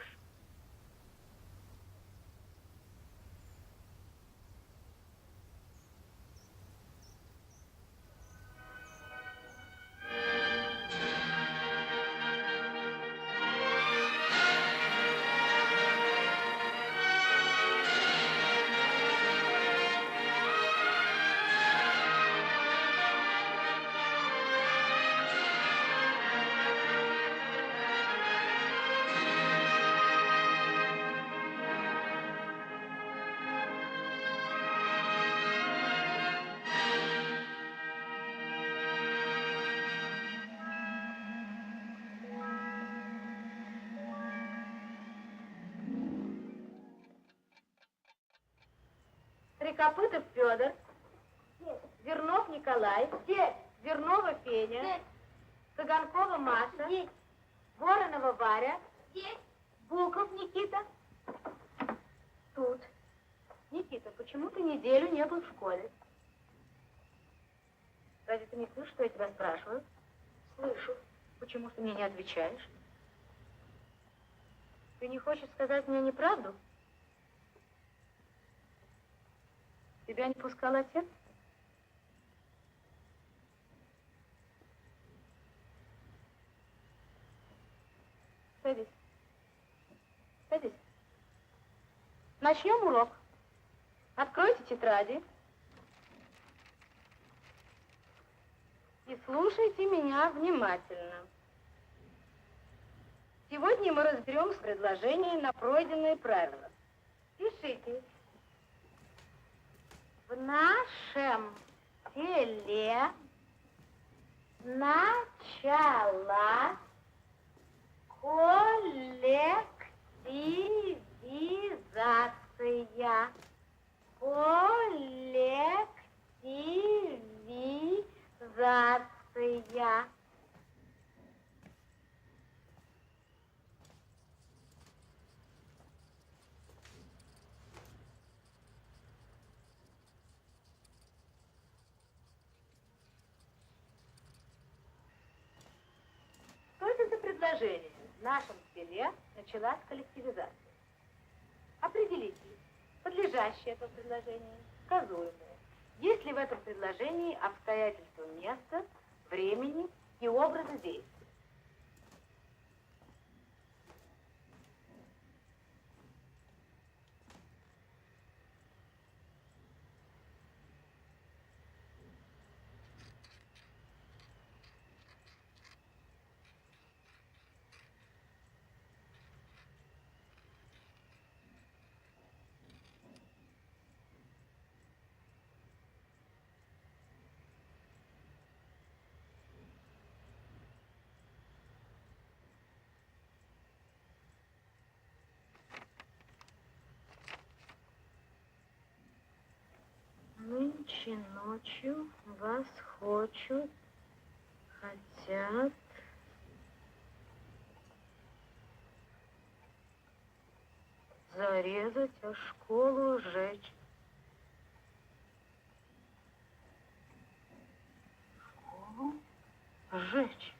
Трекопытов Федор. Зернов Николай. Зернова Феня. Цыганкова Маша. Воронова Варя. Буков Никита. Тут. Никита, почему ты неделю не был в школе? Разве ты не слышишь, что я тебя спрашиваю? Слышу. Почему ты мне не отвечаешь? Ты не хочешь сказать мне неправду? Тебя не пускал отец? Садись. Садись. Начнем урок. Откройте тетради. И слушайте меня внимательно. Сегодня мы разберем предложения на пройденные правила. Пишите. В нашем селе началась предложение. В нашем селе началась коллективизация. Определите, подлежащее это предложение, сказуемое. Есть ли в этом предложении обстоятельства места, времени и образа действия? Нынче ночью вас хотят зарезать, а школу сжечь. Школу сжечь.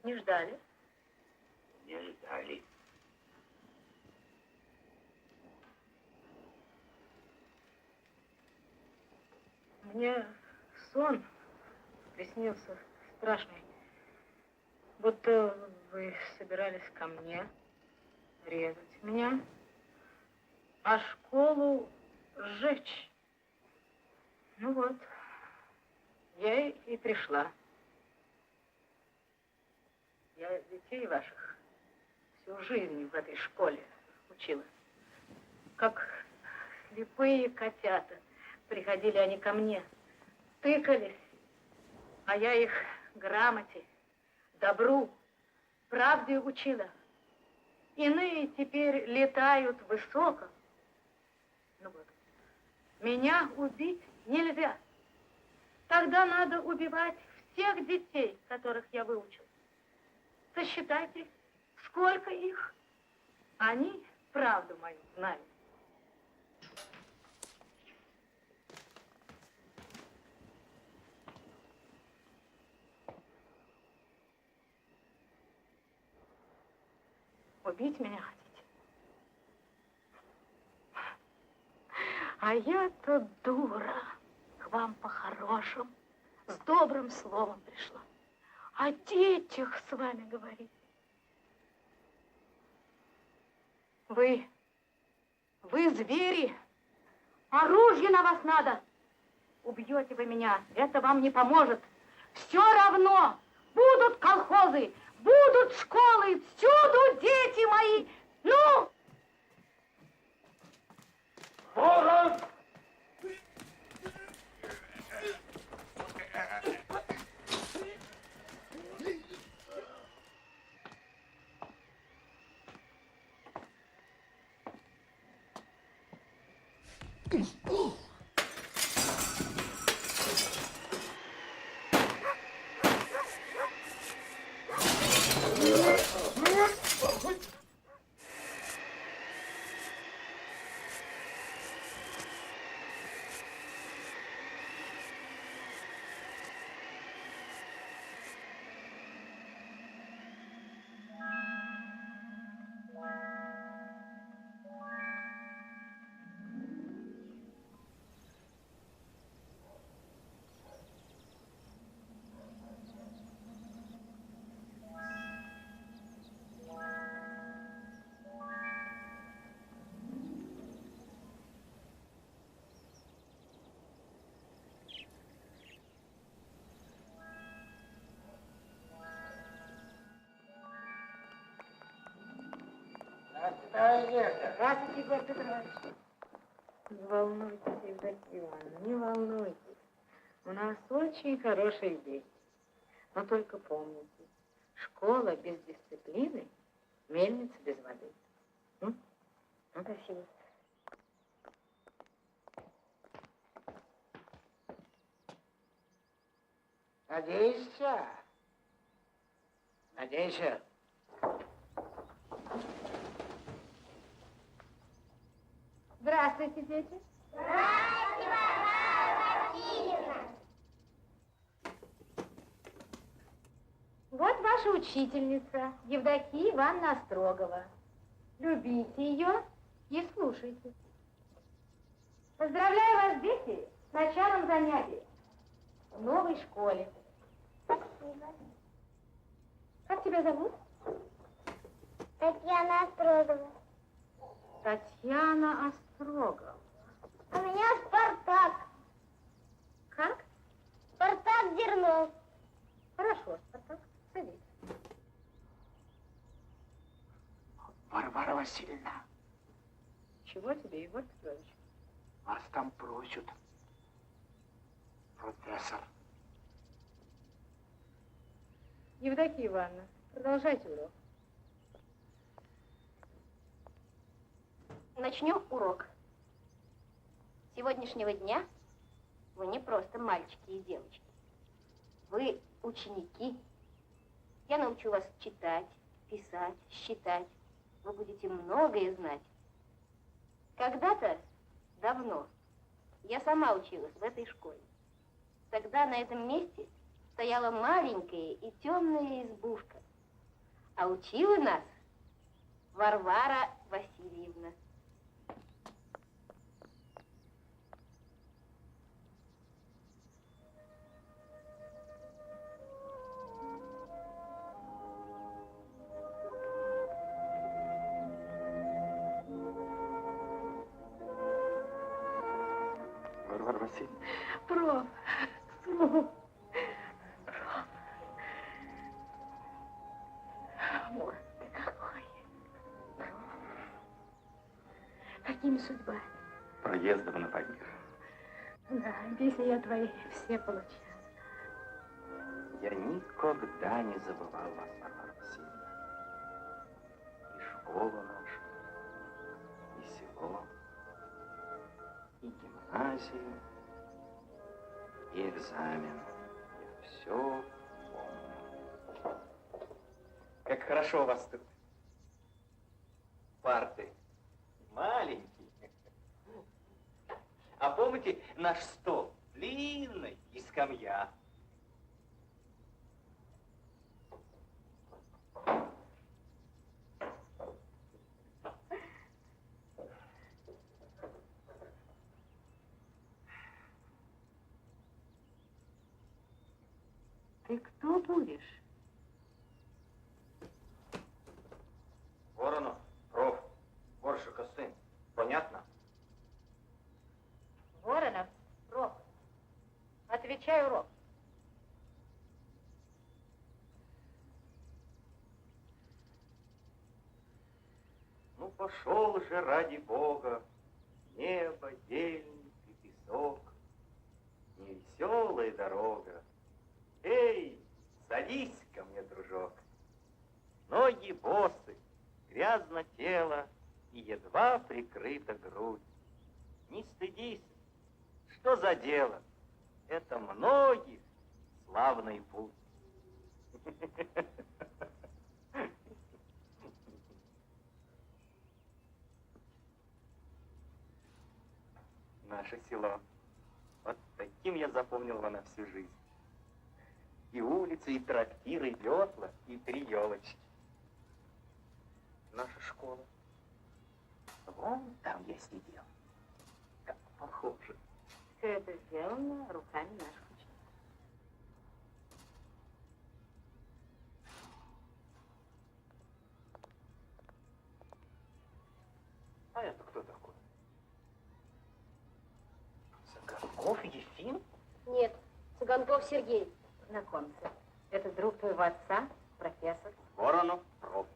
Не ждали? Не ждали. Мне сон приснился страшный. Будто вы собирались ко мне резать меня, а школу сжечь. Ну вот, я и пришла. Я детей ваших всю жизнь в этой школе учила. Как слепые котята приходили они ко мне, тыкались, а я их грамоте, добру, правде учила. Иные теперь летают высоко. Ну вот, меня убить нельзя. Тогда надо убивать всех детей, которых я выучила. Сосчитайте, сколько их. Они правду мою знают. Убить меня хотите? А я-то дура. К вам по-хорошему, с добрым словом пришла. О детях с вами говорить. Вы звери. Оружие на вас надо. Убьете вы меня, это вам не поможет. Все равно будут колхозы, будут школы, всюду дети мои. Ну! Ворон! Здравствуйте, Егор Петрович. Не волнуйтесь, Евдокия Ивановна, не волнуйтесь. У нас очень хорошие дети. Но только помните, школа без дисциплины, мельница без воды. Спасибо. Надейся. Надейся. Здравствуйте, дети. Здравствуйте, Варвара Васильевна! Вот ваша учительница, Евдокия Ивановна Острогова. Любите ее и слушайте. Поздравляю вас, дети, с началом занятий в новой школе. Спасибо. Как тебя зовут? Татьяна Острогова. Татьяна Острогова. У меня Спартак. Как? Спартак Зернов. Хорошо, Спартак, садись. Варвара Васильевна, Чего тебе, Егор Петрович? вас там просят. Профессор. Евдокия Ивановна, продолжайте урок. Начнем урок. С сегодняшнего дня вы не просто мальчики и девочки. Вы ученики. Я научу вас читать, писать, считать. Вы будете многое знать. Когда-то, давно, я сама училась в этой школе. Тогда на этом месте стояла маленькая и темная избушка. А учила нас Варвара Васильевна. Варвара Васильевна. Проф. Вот ты какой. Какими судьбами? Проездом на Памир. Да, песни я твои все получала. Я никогда не забывал вас, Варвара Васильевна. И школу нашу, и село, и гимназию, и экзамен. Я все помню. Как хорошо у вас тут. Парты маленькие. А помните наш стол? Длинный и скамья. Ты кто будешь? Воронов, проф, Боршика сын. Понятно? Воронов, проф. Отвечай урок. Ну, пошел же ради Бога, небо, ельник и песок, невеселая дорога. Эй, садись ко мне, дружок. Ноги босы, грязно тело и едва прикрыта грудь. Не стыдись, что за дело? Это многих славный путь. Наше село. Вот таким я запомнил его на всю жизнь. И улицы, и трактиры, и ветла, и 3 елочки. Наша школа. Вон там я сидел. Как похоже. Все это сделано руками наших учеников. А это кто такой? Цыганков Ефим? Нет, Цыганков Сергей. Знакомься, это друг твоего отца, профессор. Воронов, проф.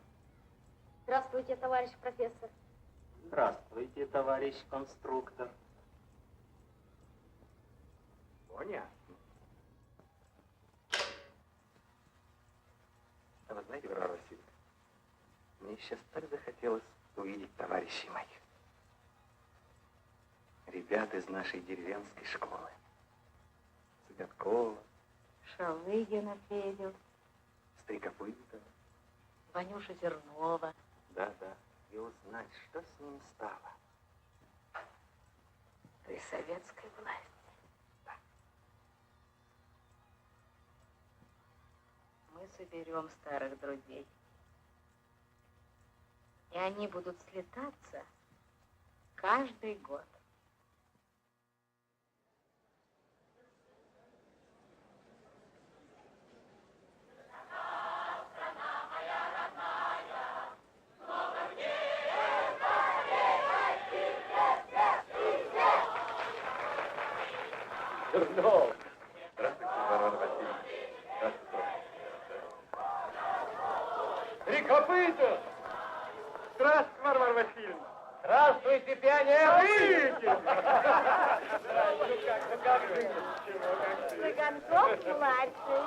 Здравствуйте, товарищ профессор. Здравствуйте, товарищ конструктор. Понятно. А вы знаете, Варвара Васильевна, мне сейчас так захотелось увидеть товарищей моих. Ребят из нашей деревенской школы. Цыгаткова, Шалыгина Федю, Стрекопытова. Ванюша Зернова. Да. И узнать, что с ним стало. При советской власти. Мы соберем старых друзей. И они будут слетаться каждый год. Здравствуйте, Варвара Васильевна. Здравствуйте. Стрекопытов! Здравствуйте, Варвара Васильевна! Здравствуйте, пионеры! Цыганков-младший.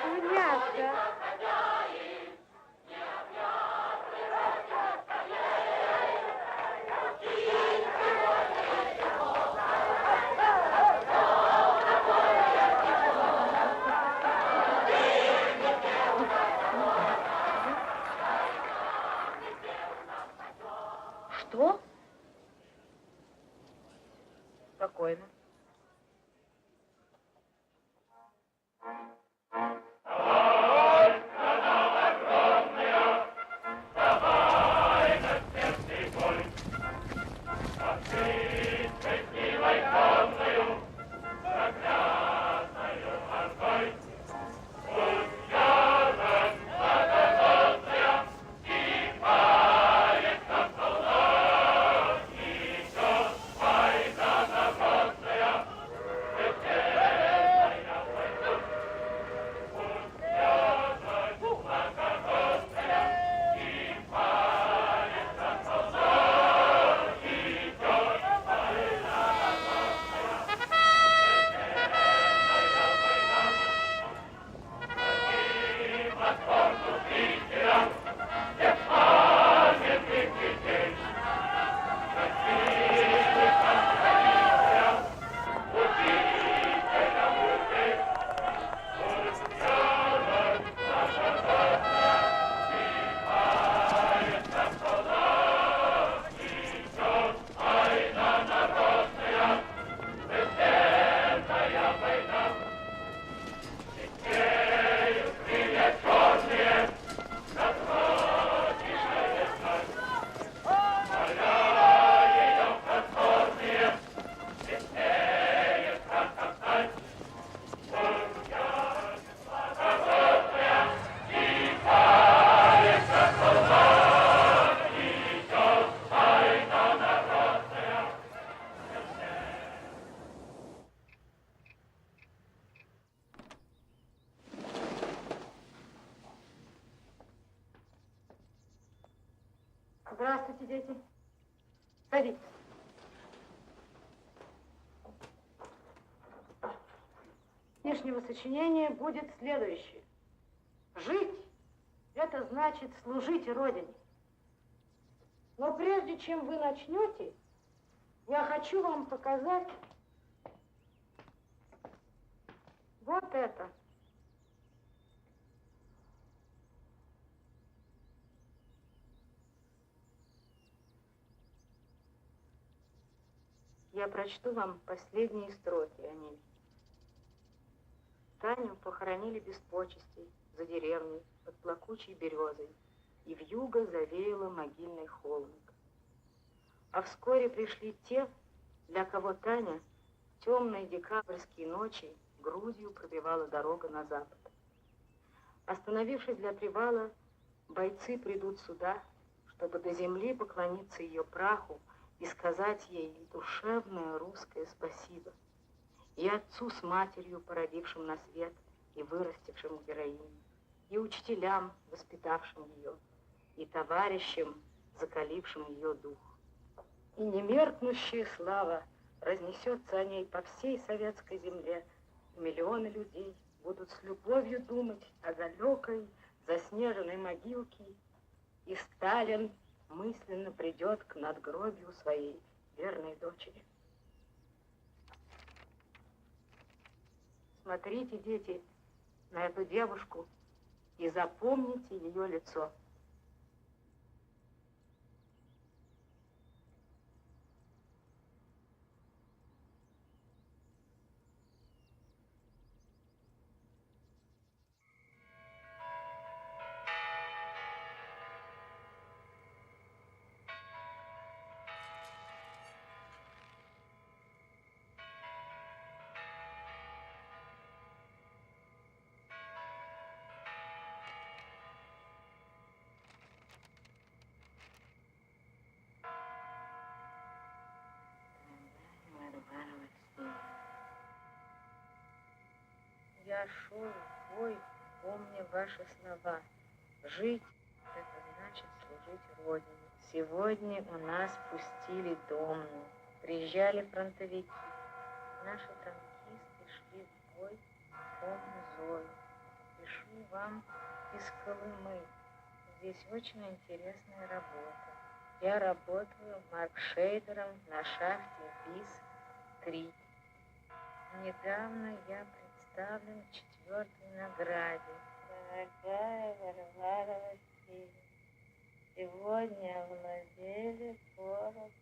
Дуняшка. Что? Спокойно. Здравствуйте, дети. Садитесь. Сегодняшнего сочинения будет следующее. Жить – это значит служить Родине. Но прежде чем вы начнете, я хочу вам показать вот это. Я прочту вам последние строки о ней. Таню похоронили без почестей за деревней под плакучей березой, и вьюга завеяла могильный холмик. А вскоре пришли те, для кого Таня в темные декабрьские ночи грудью пробивала дорога на запад. Остановившись для привала, бойцы придут сюда, чтобы до земли поклониться ее праху и сказать ей душевное русское спасибо. И отцу с матерью, породившим на свет и вырастившим героиню, и учителям, воспитавшим ее, и товарищам, закалившим ее дух. И немеркнущая слава разнесется о ней по всей советской земле, и миллионы людей будут с любовью думать о далекой заснеженной могилке, и Сталин мысленно придет к надгробию своей верной дочери. Смотрите, дети, на эту девушку и запомните ее лицо. Я шел в бой, помня ваши слова. Жить — это значит служить Родине. Сегодня у нас пустили домну. Приезжали фронтовики. Наши танкисты шли в бой, помню Зою. Пишу вам из Колымы. Здесь очень интересная работа. Я работаю маркшейдером на шахте БИС-3. Недавно я представлен в 4-й награде. Дорогая Варвара Васильевна, сегодня овладели город.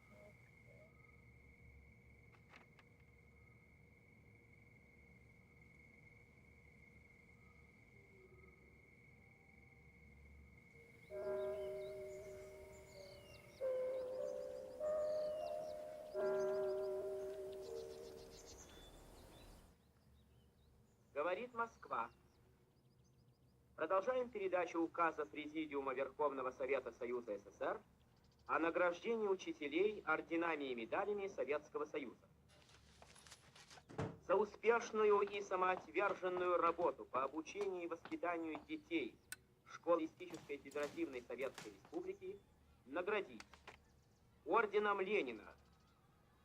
Говорит Москва. Продолжаем передачу указа Президиума Верховного Совета Союза СССР о награждении учителей орденами и медалями Советского Союза. За успешную и самоотверженную работу по обучению и воспитанию детей Школистической Федеративной Советской Республики наградить орденом Ленина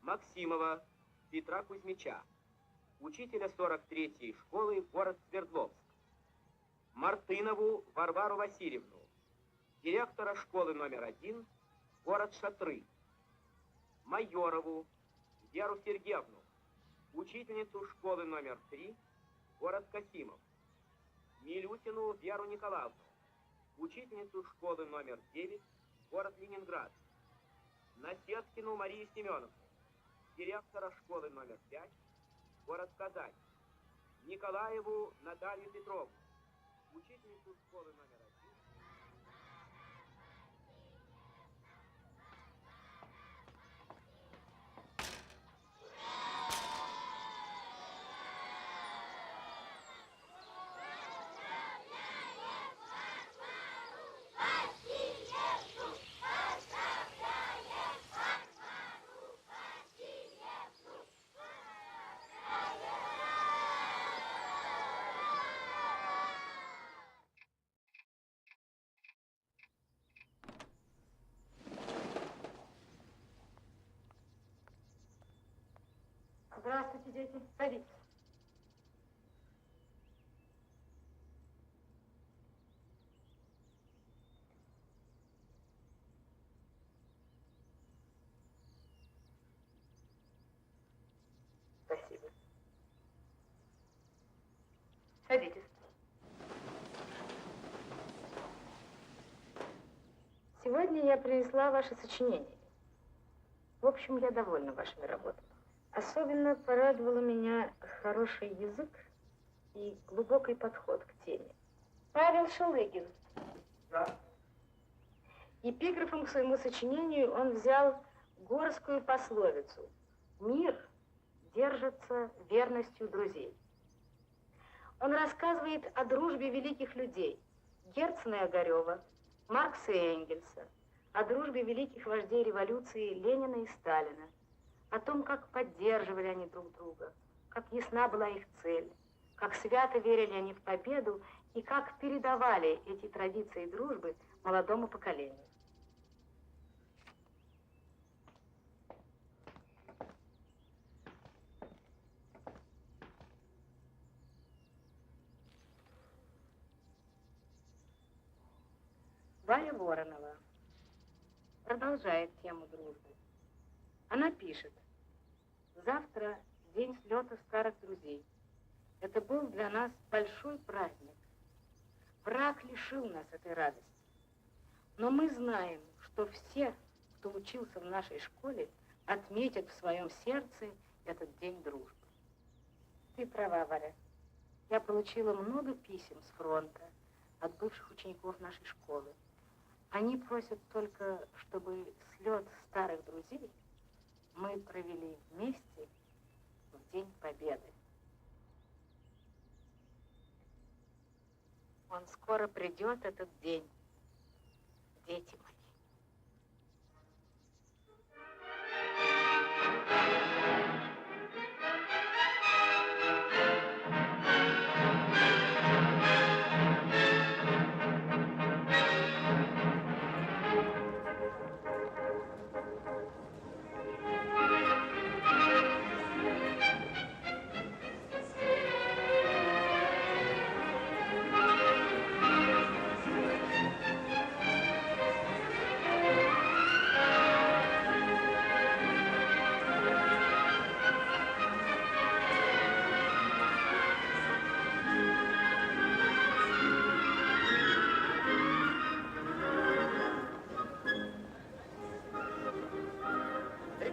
Максимова Петра Кузьмича, учителя 43-й школы, город Свердловск, Мартынову Варвару Васильевну, директора школы номер 1, город Шатры, Майорову Веру Сергеевну, учительницу школы номер 3, город Касимов, Милютину Веру Николаевну, учительницу школы номер 9, город Ленинград, Насеткину Марию Семеновну, директора школы номер 5, город Казань, Николаеву Наталью Петровну, учительницу школы номер 1. Здравствуйте, дети. Садитесь. Спасибо. Садитесь. Сегодня я принесла ваше сочинение. В общем, я довольна вашими работами. Особенно порадовало меня хороший язык и глубокий подход к теме. Павел Шелыгин. Да. Эпиграфом к своему сочинению он взял горскую пословицу: «Мир держится верностью друзей». Он рассказывает о дружбе великих людей Герцена и Огарева, Маркса и Энгельса, о дружбе великих вождей революции Ленина и Сталина, о том, как поддерживали они друг друга, как ясна была их цель, как свято верили они в победу и как передавали эти традиции дружбы молодому поколению. Валя Воронова продолжает тему дружбы. Она пишет: завтра день слета старых друзей. Это был для нас большой праздник. Враг лишил нас этой радости. Но мы знаем, что все, кто учился в нашей школе, отметят в своем сердце этот день дружбы. Ты права, Валя. Я получила много писем с фронта от бывших учеников нашей школы. Они просят только, чтобы слет старых друзей мы провели вместе в День Победы. Он скоро придет, этот день, дети мои.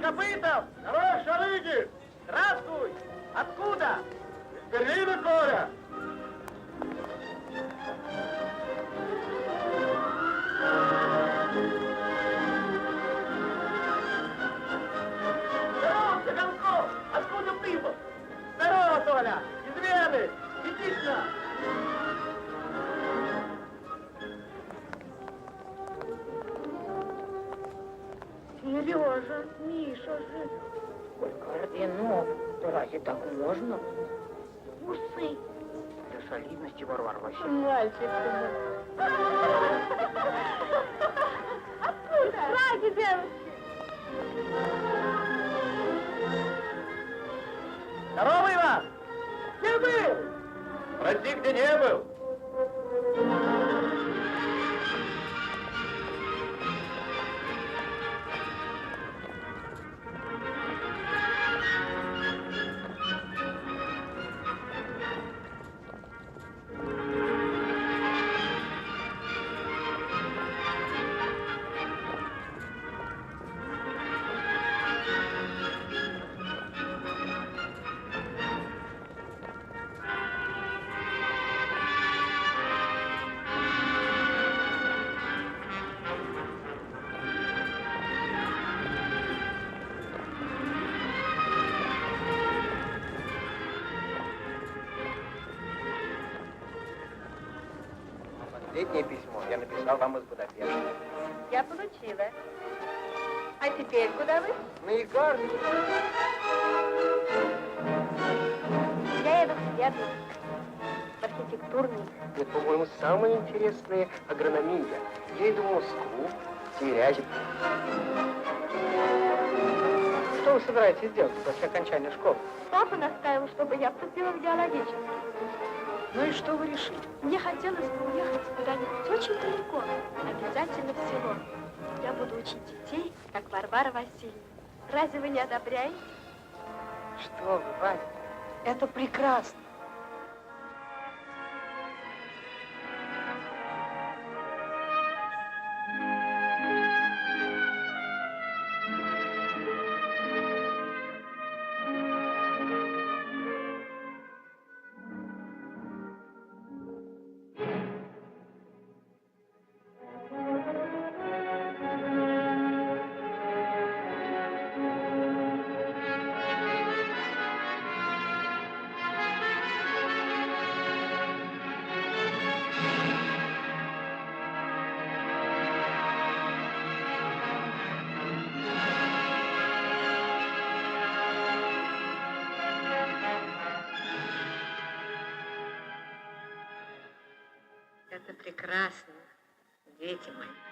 Копытов! Здорово, шалыги! Здравствуй! Откуда? Из Берлина, Коля! Здорово, Цыганков! Откуда прибыл? Здорово, Толя! Из Вены! Иди сюда! Сережа, Миша же. Сколько орденов? Да разве так можно? Усы. Для солидности, Варвара Васильевна. Мальчик ты мой. Откуда? Ради девочки. Здорово, Иван! Где был? Прости, где не был. Последнее письмо я написал вам из Будапешта. Я получила. А теперь куда вы? На Игарду. Я еду в Свердлов. В архитектурный. Это, по-моему, самая интересная агрономия. Я иду в Москву, в Тимирязев. Что вы собираетесь делать после окончания школы? Папа настаивал, чтобы я поступила в геологический. Ну и что вы решили? Мне хотелось бы уехать куда-нибудь очень далеко, обязательно в село. Я буду учить детей, как Варвара Васильевна. Разве вы не одобряете? Что вы, Ваня, это прекрасно. Это прекрасно, дети мои.